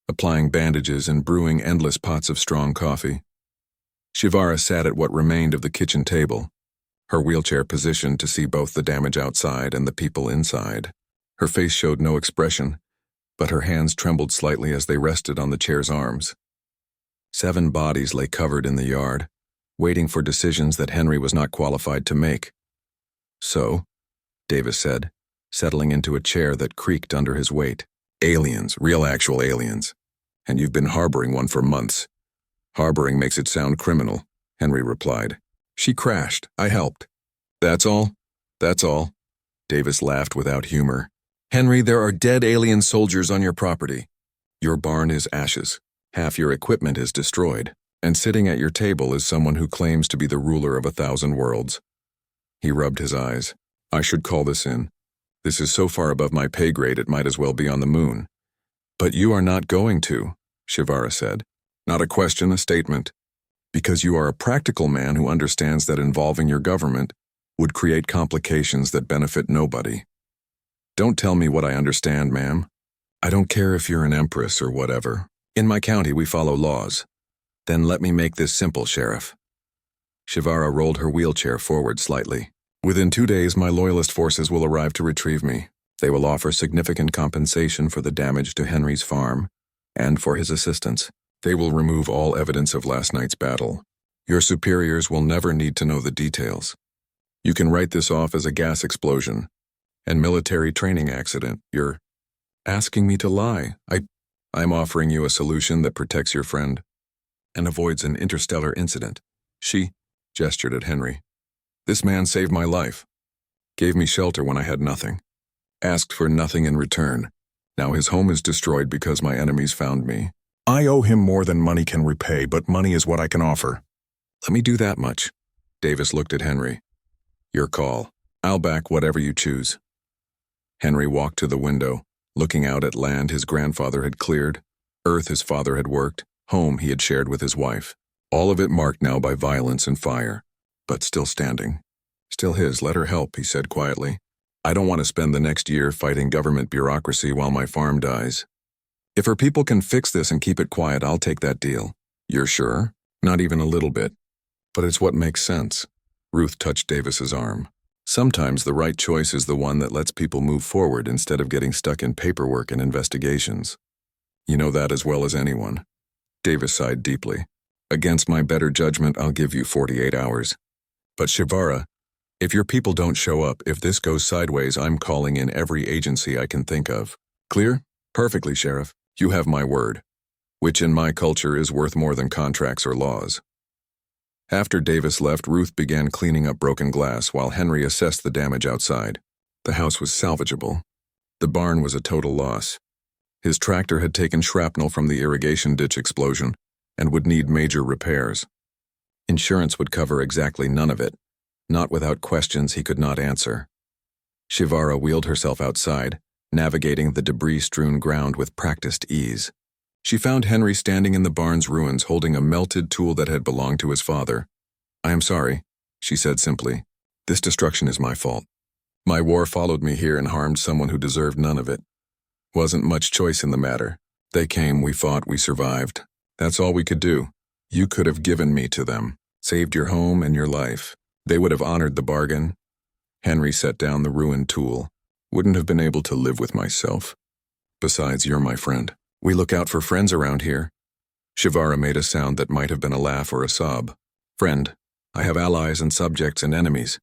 applying bandages and brewing endless pots of strong coffee. Shivara sat at what remained of the kitchen table, her wheelchair positioned to see both the damage outside and the people inside. Her face showed no expression, but her hands trembled slightly as they rested on the chair's arms. 7 bodies lay covered in the yard, waiting for decisions that Henry was not qualified to make. "So," Davis said, settling into a chair that creaked under his weight. "Aliens, real actual aliens. And you've been harboring one for months." "Harboring makes it sound criminal," Henry replied. "She crashed. I helped." "That's all?" "That's all." Davis laughed without humor. "Henry, there are dead alien soldiers on your property. Your barn is ashes. Half your equipment is destroyed. And sitting at your table is someone who claims to be the ruler of 1,000 worlds." He rubbed his eyes. "I should call this in. This is so far above my pay grade it might as well be on the moon." "But you are not going to," Shivara said. "Not a question, a statement. Because you are a practical man who understands that involving your government would create complications that benefit nobody." "Don't tell me what I understand, ma'am. I don't care if you're an empress or whatever. In my county we follow laws. Then let me make this simple, Sheriff." Shivara rolled her wheelchair forward slightly. "Within 2 days my loyalist forces will arrive to retrieve me. They will offer significant compensation for the damage to Henry's farm and for his assistance. They will remove all evidence of last night's battle. Your superiors will never need to know the details. You can write this off as a gas explosion and military training accident. You're asking me to lie. I'm offering you a solution that protects your friend and avoids an interstellar incident." She gestured at Henry. "This man saved my life, gave me shelter when I had nothing, asked for nothing in return. Now his home is destroyed because my enemies found me. I owe him more than money can repay, but money is what I can offer." "Let me do that much." Davis looked at Henry. "Your call. I'll back whatever you choose." Henry walked to the window, looking out at land his grandfather had cleared, earth his father had worked, home he had shared with his wife. All of it marked now by violence and fire, but still standing. "Still his, let her help," he said quietly. I don't want to spend the next year fighting government bureaucracy while my farm dies. If her people can fix this and keep it quiet, I'll take that deal. You're sure? Not even a little bit. But it's what makes sense. Ruth touched Davis's arm. Sometimes the right choice is the one that lets people move forward instead of getting stuck in paperwork and investigations. You know that as well as anyone. Davis sighed deeply. Against my better judgment, I'll give you 48 hours. But Shivara, if your people don't show up, if this goes sideways, I'm calling in every agency I can think of. Clear? Perfectly, Sheriff. You have my word, which in my culture is worth more than contracts or laws. After Davis left, Ruth began cleaning up broken glass while Henry assessed the damage outside. The house was salvageable. The barn was a total loss. His tractor had taken shrapnel from the irrigation ditch explosion and would need major repairs. Insurance would cover exactly none of it, not without questions he could not answer. Shivara wheeled herself outside, navigating the debris-strewn ground with practiced ease. She found Henry standing in the barn's ruins holding a melted tool that had belonged to his father. I am sorry, she said simply. This destruction is my fault. My war followed me here and harmed someone who deserved none of it. Wasn't much choice in the matter. They came, we fought, we survived. That's all we could do. You could have given me to them, saved your home and your life. They would have honored the bargain. Henry set down the ruined tool. Wouldn't have been able to live with myself. Besides, you're my friend. We look out for friends around here. Shivara made a sound that might have been a laugh or a sob. Friend, I have allies and subjects and enemies.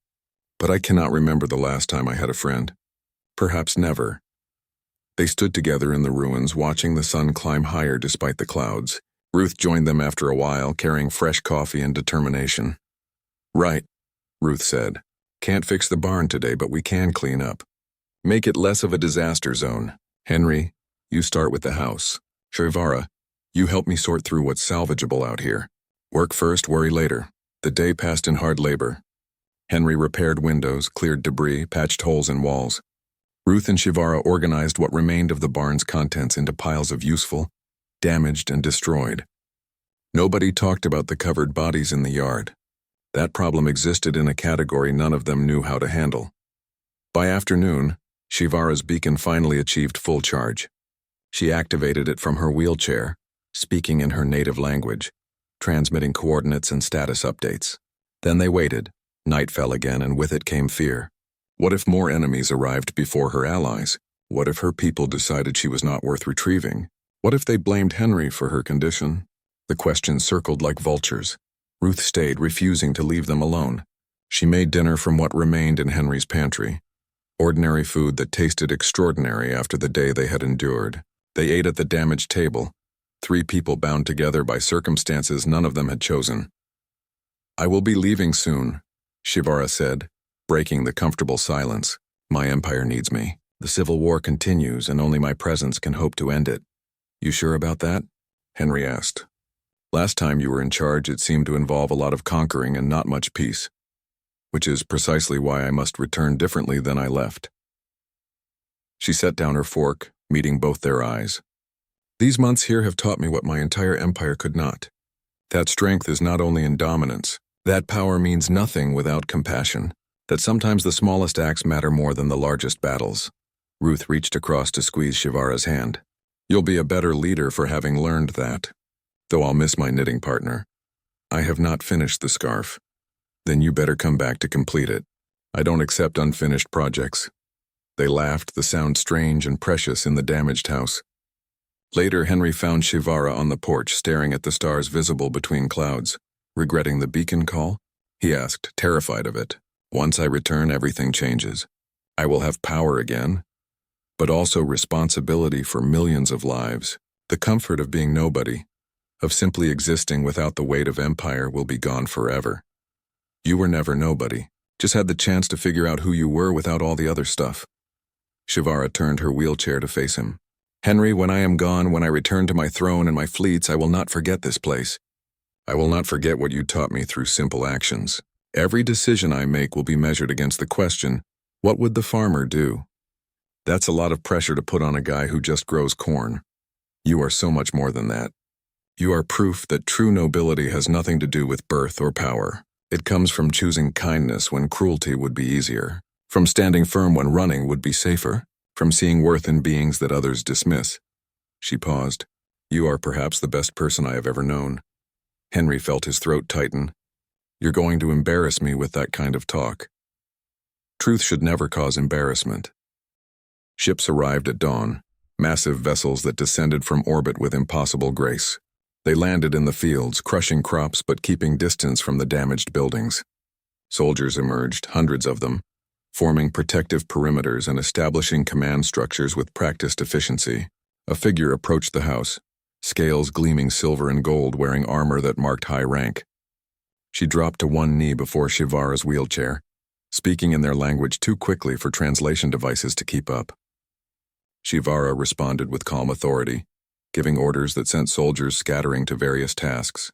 But I cannot remember the last time I had a friend. Perhaps never. They stood together in the ruins, watching the sun climb higher despite the clouds. Ruth joined them after a while, carrying fresh coffee and determination. Right, Ruth said. Can't fix the barn today, but we can clean up. Make it less of a disaster zone. Henry, you start with the house. Shivara, you help me sort through what's salvageable out here. Work first, worry later. The day passed in hard labor. Henry repaired windows, cleared debris, patched holes in walls. Ruth and Shivara organized what remained of the barn's contents into piles of useful, damaged, and destroyed. Nobody talked about the covered bodies in the yard. That problem existed in a category none of them knew how to handle. By afternoon, Shivara's beacon finally achieved full charge. She activated it from her wheelchair, speaking in her native language, transmitting coordinates and status updates. Then they waited. Night fell again, and with it came fear. What if more enemies arrived before her allies? What if her people decided she was not worth retrieving? What if they blamed Henry for her condition? The questions circled like vultures. Ruth stayed, refusing to leave them alone. She made dinner from what remained in Henry's pantry. Ordinary food that tasted extraordinary after the day they had endured. They ate at the damaged table, 3 people bound together by circumstances none of them had chosen. I will be leaving soon, Shivara said, breaking the comfortable silence. My empire needs me. The civil war continues, and only my presence can hope to end it. You sure about that? Henry asked. Last time you were in charge, it seemed to involve a lot of conquering and not much peace, which is precisely why I must return differently than I left. She set down her fork, meeting both their eyes. These months here have taught me what my entire empire could not. That strength is not only in dominance, that power means nothing without compassion, that sometimes the smallest acts matter more than the largest battles. Ruth reached across to squeeze Shivara's hand. You'll be a better leader for having learned that. Though I'll miss my knitting partner. I have not finished the scarf. Then you better come back to complete it. I don't accept unfinished projects. They laughed, the sound strange and precious in the damaged house. Later, Henry found Shivara on the porch, staring at the stars visible between clouds. Regretting the beacon call? He asked, terrified of it. Once I return, everything changes. I will have power again, but also responsibility for millions of lives. The comfort of being nobody, of simply existing without the weight of empire, will be gone forever. You were never nobody, just had the chance to figure out who you were without all the other stuff. Shivara turned her wheelchair to face him. Henry, when I am gone, when I return to my throne and my fleets, I will not forget this place. I will not forget what you taught me through simple actions. Every decision I make will be measured against the question, what would the farmer do? That's a lot of pressure to put on a guy who just grows corn. You are so much more than that. You are proof that true nobility has nothing to do with birth or power. It comes from choosing kindness when cruelty would be easier. From standing firm when running would be safer, from seeing worth in beings that others dismiss. She paused. You are perhaps the best person I have ever known. Henry felt his throat tighten. You're going to embarrass me with that kind of talk. Truth should never cause embarrassment. Ships arrived at dawn, massive vessels that descended from orbit with impossible grace. They landed in the fields, crushing crops but keeping distance from the damaged buildings. Soldiers emerged, hundreds of them, forming protective perimeters and establishing command structures with practiced efficiency. A figure approached the house, scales gleaming silver and gold, wearing armor that marked high rank. She dropped to one knee before Shivara's wheelchair, speaking in their language too quickly for translation devices to keep up. Shivara responded with calm authority, giving orders that sent soldiers scattering to various tasks.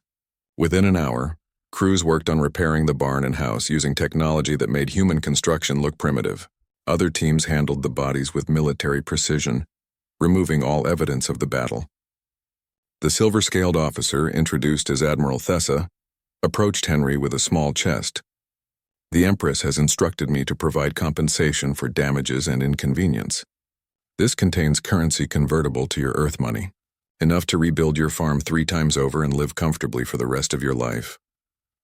Within an hour, crews worked on repairing the barn and house using technology that made human construction look primitive. Other teams handled the bodies with military precision, removing all evidence of the battle. The silver-scaled officer, introduced as Admiral Thessa, approached Henry with a small chest. The Empress has instructed me to provide compensation for damages and inconvenience. This contains currency convertible to your Earth money, enough to rebuild your farm 3 times over and live comfortably for the rest of your life.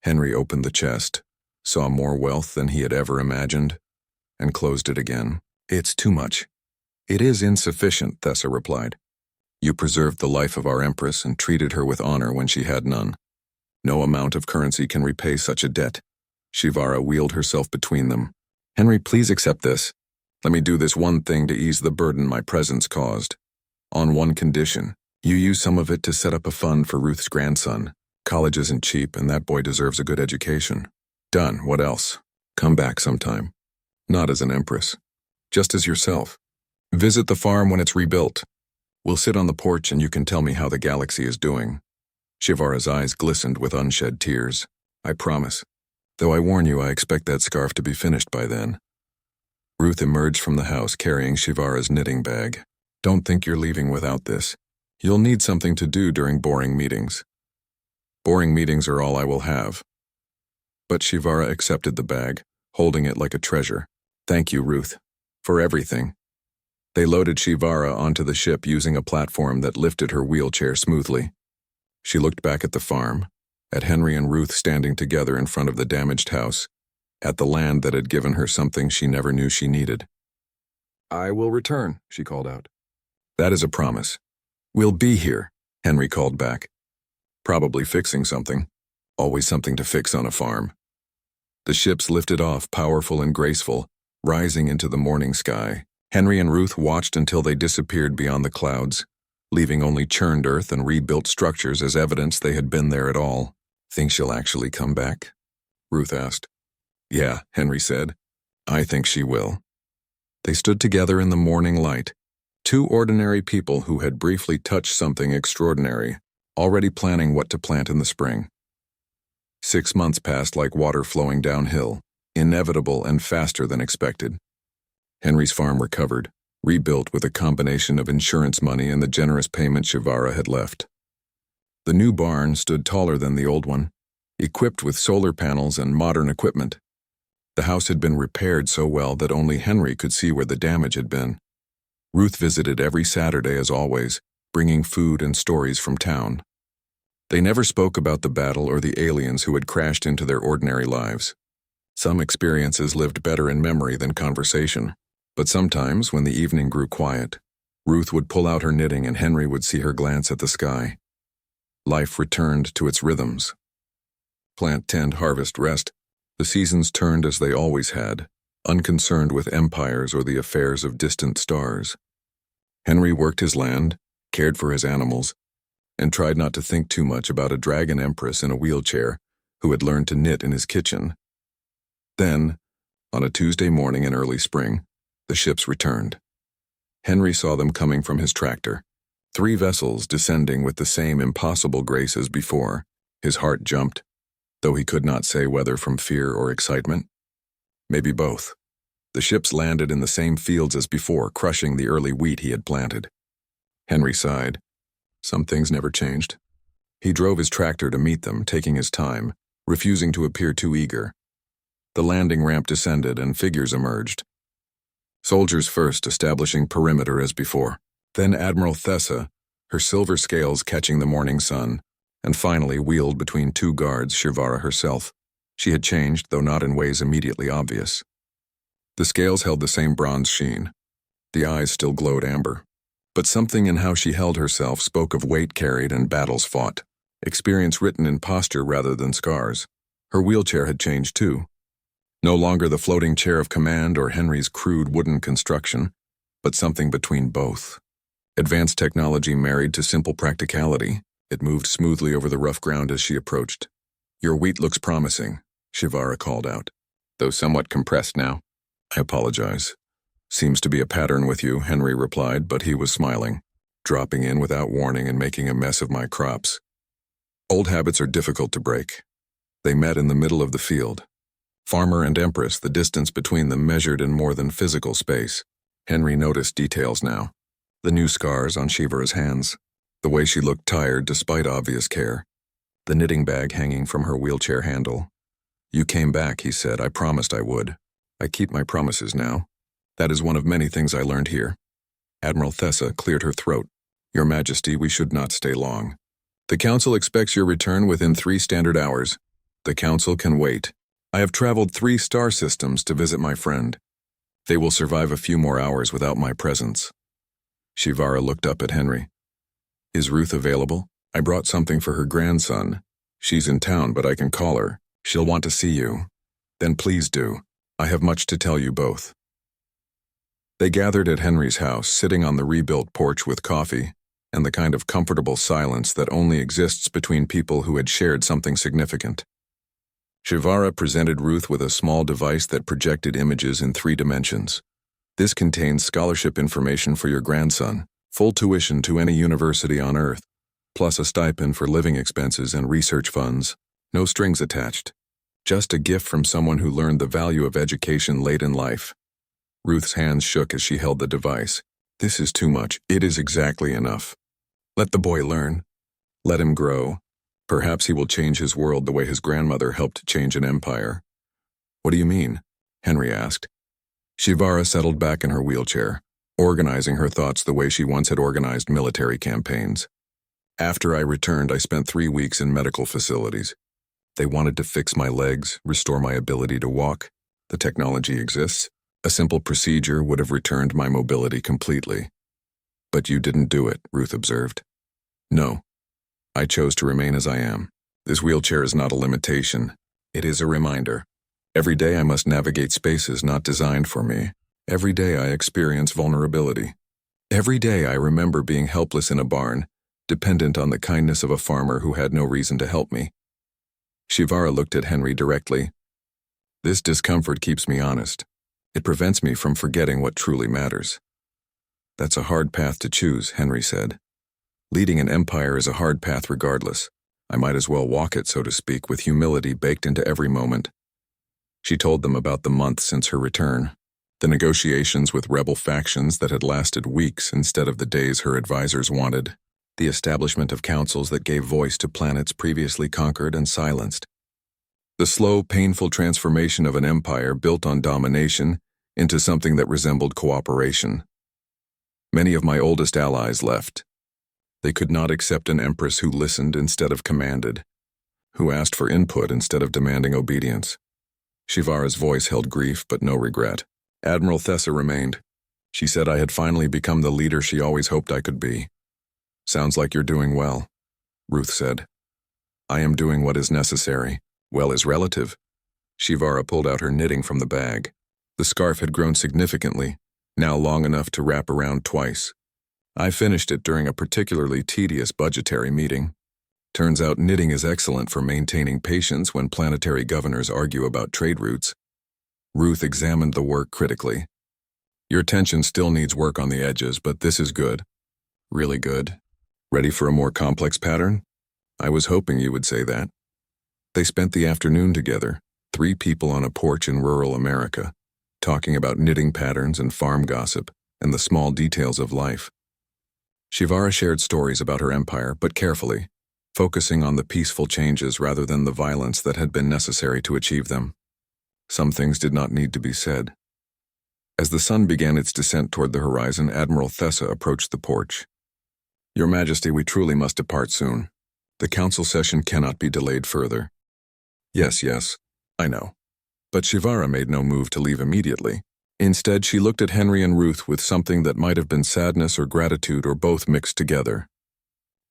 Henry opened the chest, saw more wealth than he had ever imagined, and closed it again. It's too much. It is insufficient, Thessa replied. You preserved the life of our Empress and treated her with honor when she had none. No amount of currency can repay such a debt. Shivara wheeled herself between them. Henry, please accept this. Let me do this one thing to ease the burden my presence caused. On one condition, you use some of it to set up a fund for Ruth's grandson. College isn't cheap, and that boy deserves a good education. Done. What else? Come back sometime. Not as an Empress. Just as yourself. Visit the farm when it's rebuilt. We'll sit on the porch and you can tell me how the galaxy is doing. Shivara's eyes glistened with unshed tears. I promise. Though I warn you, I expect that scarf to be finished by then. Ruth emerged from the house carrying Shivara's knitting bag. Don't think you're leaving without this. You'll need something to do during boring meetings. Boring meetings are all I will have. But Shivara accepted the bag, holding it like a treasure. Thank you, Ruth, for everything. They loaded Shivara onto the ship using a platform that lifted her wheelchair smoothly. She looked back at the farm, at Henry and Ruth standing together in front of the damaged house, at the land that had given her something she never knew she needed. I will return, she called out. That is a promise. We'll be here, Henry called back. Probably fixing something. Always something to fix on a farm. The ships lifted off, powerful and graceful, rising into the morning sky. Henry and Ruth watched until they disappeared beyond the clouds, leaving only churned earth and rebuilt structures as evidence they had been there at all. Think she'll actually come back? Ruth asked. Yeah, Henry said. I think she will. They stood together in the morning light, 2 ordinary people who had briefly touched something extraordinary, already planning what to plant in the spring. 6 months passed like water flowing downhill, inevitable and faster than expected. Henry's farm recovered, rebuilt with a combination of insurance money and the generous payment Shivara had left. The new barn stood taller than the old one, equipped with solar panels and modern equipment. The house had been repaired so well that only Henry could see where the damage had been. Ruth visited every Saturday as always, bringing food and stories from town. They never spoke about the battle or the aliens who had crashed into their ordinary lives. Some experiences lived better in memory than conversation, but sometimes, when the evening grew quiet, Ruth would pull out her knitting and Henry would see her glance at the sky. Life returned to its rhythms. Plant, tend, harvest, rest. The seasons turned as they always had, unconcerned with empires or the affairs of distant stars. Henry worked his land, cared for his animals, and tried not to think too much about a dragon empress in a wheelchair who had learned to knit in his kitchen. Then, on a Tuesday morning in early spring, the ships returned. Henry saw them coming from his tractor, 3 vessels descending with the same impossible grace as before. His heart jumped, though he could not say whether from fear or excitement. Maybe both. The ships landed in the same fields as before, crushing the early wheat he had planted. Henry sighed. Some things never changed. He drove his tractor to meet them, taking his time, refusing to appear too eager. The landing ramp descended and figures emerged. Soldiers first, establishing perimeter as before. Then Admiral Thessa, her silver scales catching the morning sun, and finally wheeled between two guards, Shivara herself. She had changed, though not in ways immediately obvious. The scales held the same bronze sheen. The eyes still glowed amber. But something in how she held herself spoke of weight carried and battles fought, experience written in posture rather than scars. Her wheelchair had changed too. No longer the floating chair of command or Henry's crude wooden construction, but something between both. Advanced technology married to simple practicality, it moved smoothly over the rough ground as she approached. "Your wheat looks promising," Shivara called out, "though somewhat compressed now." "I apologize. Seems to be a pattern with you," Henry replied, but he was smiling, dropping in without warning and making a mess of my crops. Old habits are difficult to break. They met in the middle of the field. Farmer and Empress, the distance between them measured in more than physical space. Henry noticed details now. The new scars on Shivara's hands, the way she looked tired despite obvious care, the knitting bag hanging from her wheelchair handle. "You came back," he said. "I promised I would. I keep my promises now. That is one of many things I learned here." Admiral Thessa cleared her throat. "Your Majesty, we should not stay long. The Council expects your return within 3 standard hours. The Council can wait. I have traveled 3 star systems to visit my friend. They will survive a few more hours without my presence." Shivara looked up at Henry. "Is Ruth available? I brought something for her grandson. She's in town, but I can call her. She'll want to see you. Then please do. I have much to tell you both." They gathered at Henry's house, sitting on the rebuilt porch with coffee and the kind of comfortable silence that only exists between people who had shared something significant. Shivara presented Ruth with a small device that projected images in 3 dimensions. "This contains scholarship information for your grandson, full tuition to any university on Earth, plus a stipend for living expenses and research funds. No strings attached. Just a gift from someone who learned the value of education late in life." Ruth's hands shook as she held the device. "This is too much. It is exactly enough. Let the boy learn. Let him grow. Perhaps he will change his world the way his grandmother helped change an empire." "What do you mean?" Henry asked. Shivara settled back in her wheelchair, organizing her thoughts the way she once had organized military campaigns. "After I returned, I spent 3 weeks in medical facilities. They wanted to fix my legs, restore my ability to walk. The technology exists. A simple procedure would have returned my mobility completely." "But you didn't do it," Ruth observed. "No. I chose to remain as I am. This wheelchair is not a limitation. It is a reminder. Every day I must navigate spaces not designed for me. Every day I experience vulnerability. Every day I remember being helpless in a barn, dependent on the kindness of a farmer who had no reason to help me." Shivara looked at Henry directly. "This discomfort keeps me honest. It prevents me from forgetting what truly matters." "That's a hard path to choose," Henry said. "Leading an empire is a hard path regardless. I might as well walk it, so to speak, with humility baked into every moment." She told them about the months since her return, the negotiations with rebel factions that had lasted weeks instead of the days her advisors wanted, the establishment of councils that gave voice to planets previously conquered and silenced, the slow, painful transformation of an empire built on domination into something that resembled cooperation. Many of my oldest allies left. They could not accept an empress who listened instead of commanded, who asked for input instead of demanding obedience. Shivara's voice held grief but no regret. Admiral Thessa remained. She said I had finally become the leader she always hoped I could be. "Sounds like you're doing well," Ruth said. "I am doing what is necessary. Well is relative." Shivara pulled out her knitting from the bag. The scarf had grown significantly, now long enough to wrap around twice. I finished it during a particularly tedious budgetary meeting. Turns out knitting is excellent for maintaining patience when planetary governors argue about trade routes. Ruth examined the work critically. "Your tension still needs work on the edges, but this is good. Really good. Ready for a more complex pattern? I was hoping you would say that." They spent the afternoon together, 3 people on a porch in rural America, talking about knitting patterns and farm gossip and the small details of life. Shivara shared stories about her empire, but carefully, focusing on the peaceful changes rather than the violence that had been necessary to achieve them. Some things did not need to be said. As the sun began its descent toward the horizon, Admiral Thessa approached the porch. "Your Majesty, we truly must depart soon. The council session cannot be delayed further." Yes, I know. But Shivara made no move to leave immediately. Instead, she looked at Henry and Ruth with something that might have been sadness or gratitude or both mixed together.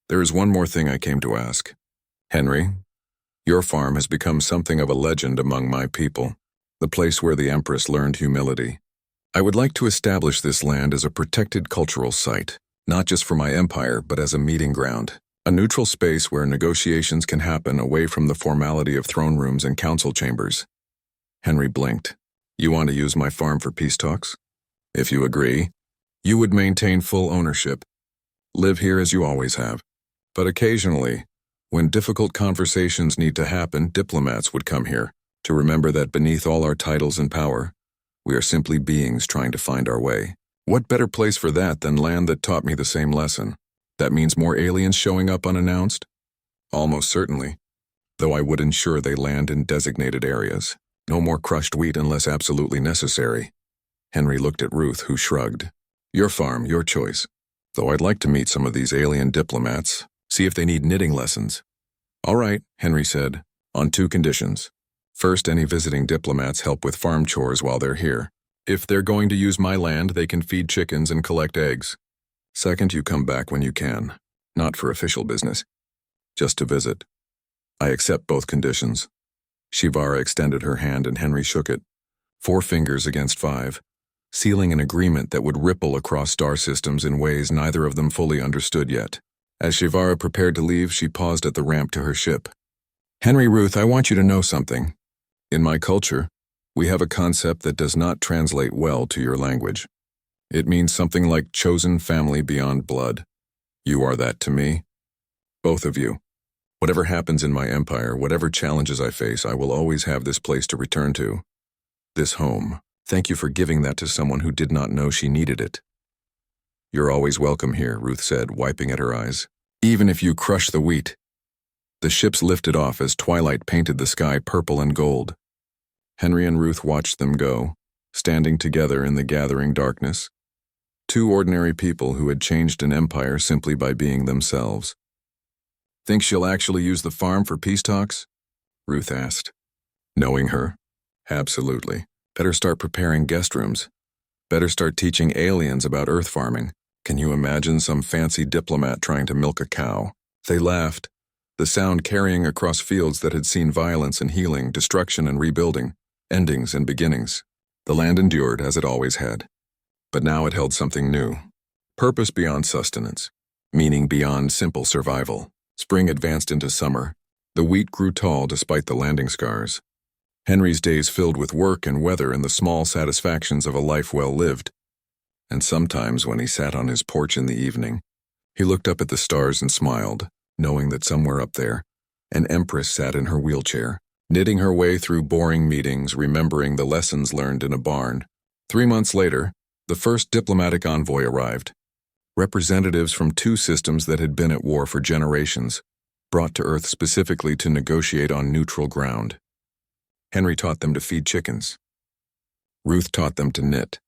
"There is one more thing I came to ask. Henry, your farm has become something of a legend among my people, the place where the Empress learned humility. I would like to establish this land as a protected cultural site, not just for my empire, but as a meeting ground, a neutral space where negotiations can happen away from the formality of throne rooms and council chambers." Henry blinked. "You want to use my farm for peace talks? If you agree, you would maintain full ownership. Live here as you always have. But occasionally, when difficult conversations need to happen, diplomats would come here to remember that beneath all our titles and power, we are simply beings trying to find our way. What better place for that than land that taught me the same lesson? That means more aliens showing up unannounced? Almost certainly, though I would ensure they land in designated areas. No more crushed wheat unless absolutely necessary." Henry looked at Ruth, who shrugged. "Your farm, your choice. Though I'd like to meet some of these alien diplomats, see if they need knitting lessons." "All right," Henry said, "on 2 conditions. First, any visiting diplomats help with farm chores while they're here. If they're going to use my land, they can feed chickens and collect eggs. Second, you come back when you can. Not for official business. Just to visit." "I accept both conditions." Shivara extended her hand and Henry shook it, 4 fingers against 5, sealing an agreement that would ripple across star systems in ways neither of them fully understood yet. As Shivara prepared to leave, she paused at the ramp to her ship. "Henry, Ruth, I want you to know something. In my culture, we have a concept that does not translate well to your language. It means something like chosen family beyond blood. You are that to me. Both of you. Whatever happens in my empire, whatever challenges I face, I will always have this place to return to. This home. Thank you for giving that to someone who did not know she needed it." "You're always welcome here," Ruth said, wiping at her eyes. "Even if you crush the wheat." The ships lifted off as twilight painted the sky purple and gold. Henry and Ruth watched them go, standing together in the gathering darkness. 2 ordinary people who had changed an empire simply by being themselves. "Think she'll actually use the farm for peace talks?" Ruth asked. Knowing her, absolutely. Better start preparing guest rooms. Better start teaching aliens about earth farming. Can you imagine some fancy diplomat trying to milk a cow? They laughed, the sound carrying across fields that had seen violence and healing, destruction and rebuilding, endings and beginnings. The land endured as it always had. But now it held something new. Purpose beyond sustenance. Meaning beyond simple survival. Spring advanced into summer. The wheat grew tall despite the landing scars. Henry's days filled with work and weather and the small satisfactions of a life well lived. And sometimes when he sat on his porch in the evening, he looked up at the stars and smiled, knowing that somewhere up there, an Empress sat in her wheelchair, knitting her way through boring meetings, remembering the lessons learned in a barn. 3 months later, the first diplomatic envoy arrived. Representatives from 2 systems that had been at war for generations, brought to Earth specifically to negotiate on neutral ground. Henry taught them to feed chickens. Ruth taught them to knit.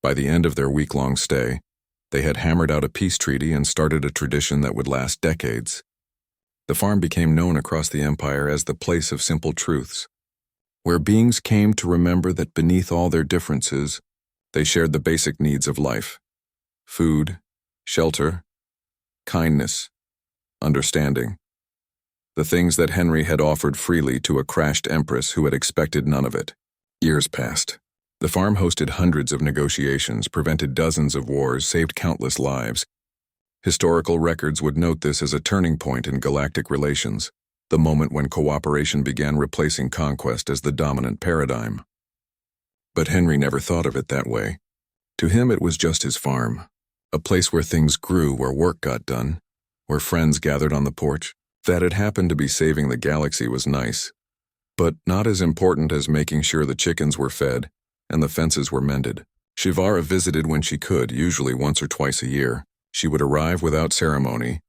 By the end of their week-long stay, they had hammered out a peace treaty and started a tradition that would last decades. The farm became known across the empire as the place of simple truths, where beings came to remember that beneath all their differences, they shared the basic needs of life: food, shelter, kindness, understanding. The things that Henry had offered freely to a crashed Empress who had expected none of it. Years passed. The farm hosted hundreds of negotiations, prevented dozens of wars, saved countless lives. Historical records would note this as a turning point in galactic relations, the moment when cooperation began replacing conquest as the dominant paradigm. But Henry never thought of it that way. To him, it was just his farm, a place where things grew, where work got done, where friends gathered on the porch. That it happened to be saving the galaxy was nice, but not as important as making sure the chickens were fed and the fences were mended. Shivara visited when she could, usually once or twice a year. She would arrive without ceremony,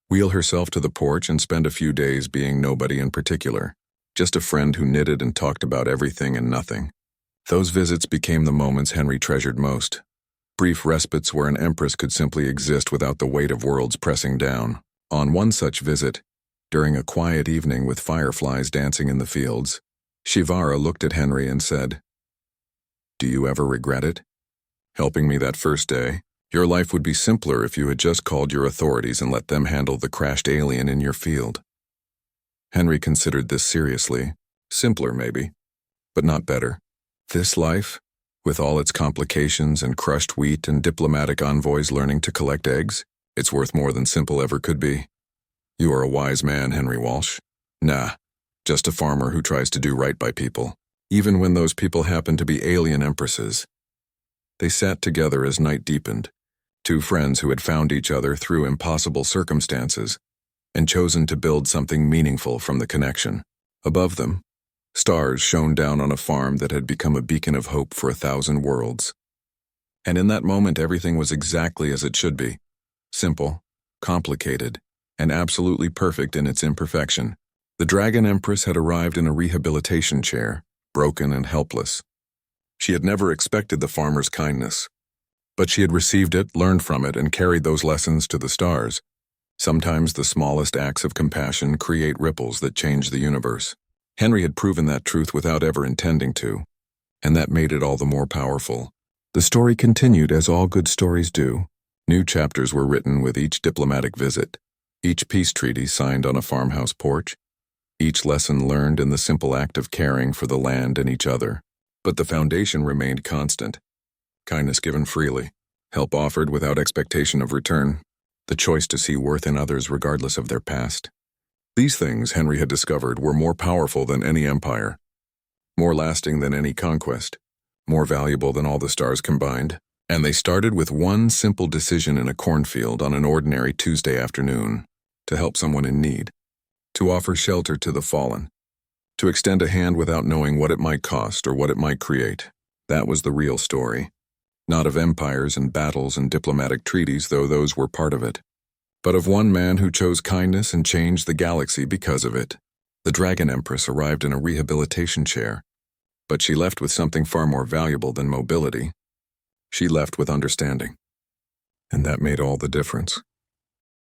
wheel herself to the porch and spend a few days being nobody in particular. just a friend who knitted and talked about everything and nothing. Those visits became the moments Henry treasured most. Brief respites where an empress could simply exist without the weight of worlds pressing down. On one such visit, during a quiet evening with fireflies dancing in the fields, Shivara looked at Henry and said, "Do you ever regret it? Helping me that first day? Your life would be simpler if you had just called your authorities and let them handle the crashed alien in your field." Henry considered this seriously. Simpler, maybe, but not better. This life, with all its complications and crushed wheat and diplomatic envoys learning to collect eggs, it's worth more than simple ever could be. You are a wise man, Henry Walsh. Nah, just a farmer who tries to do right by people, even when those people happen to be alien empresses. They sat together as night deepened, two friends who had found each other through impossible circumstances and chosen to build something meaningful from the connection. Above them, stars shone down on a farm that had become a beacon of hope for 1,000 worlds. And in that moment, everything was exactly as it should be. Simple, complicated, and absolutely perfect in its imperfection. The Dragon Empress had arrived in a rehabilitation chair, broken and helpless. She had never expected the farmer's kindness, but she had received it, learned from it, and carried those lessons to the stars. Sometimes the smallest acts of compassion create ripples that change the universe. Henry had proven that truth without ever intending to, and that made it all the more powerful. The story continued as all good stories do. New chapters were written with each diplomatic visit, each peace treaty signed on a farmhouse porch, each lesson learned in the simple act of caring for the land and each other. But the foundation remained constant. Kindness given freely, help offered without expectation of return, the choice to see worth in others regardless of their past. These things, Henry had discovered, were more powerful than any empire, more lasting than any conquest, more valuable than all the stars combined. And they started with one simple decision in a cornfield on an ordinary Tuesday afternoon: to help someone in need, to offer shelter to the fallen, to extend a hand without knowing what it might cost or what it might create. That was the real story. Not of empires and battles and diplomatic treaties, though those were part of it, but of one man who chose kindness and changed the galaxy because of it. The Dragon Empress arrived in a rehabilitation chair, but she left with something far more valuable than mobility. She left with understanding. And that made all the difference.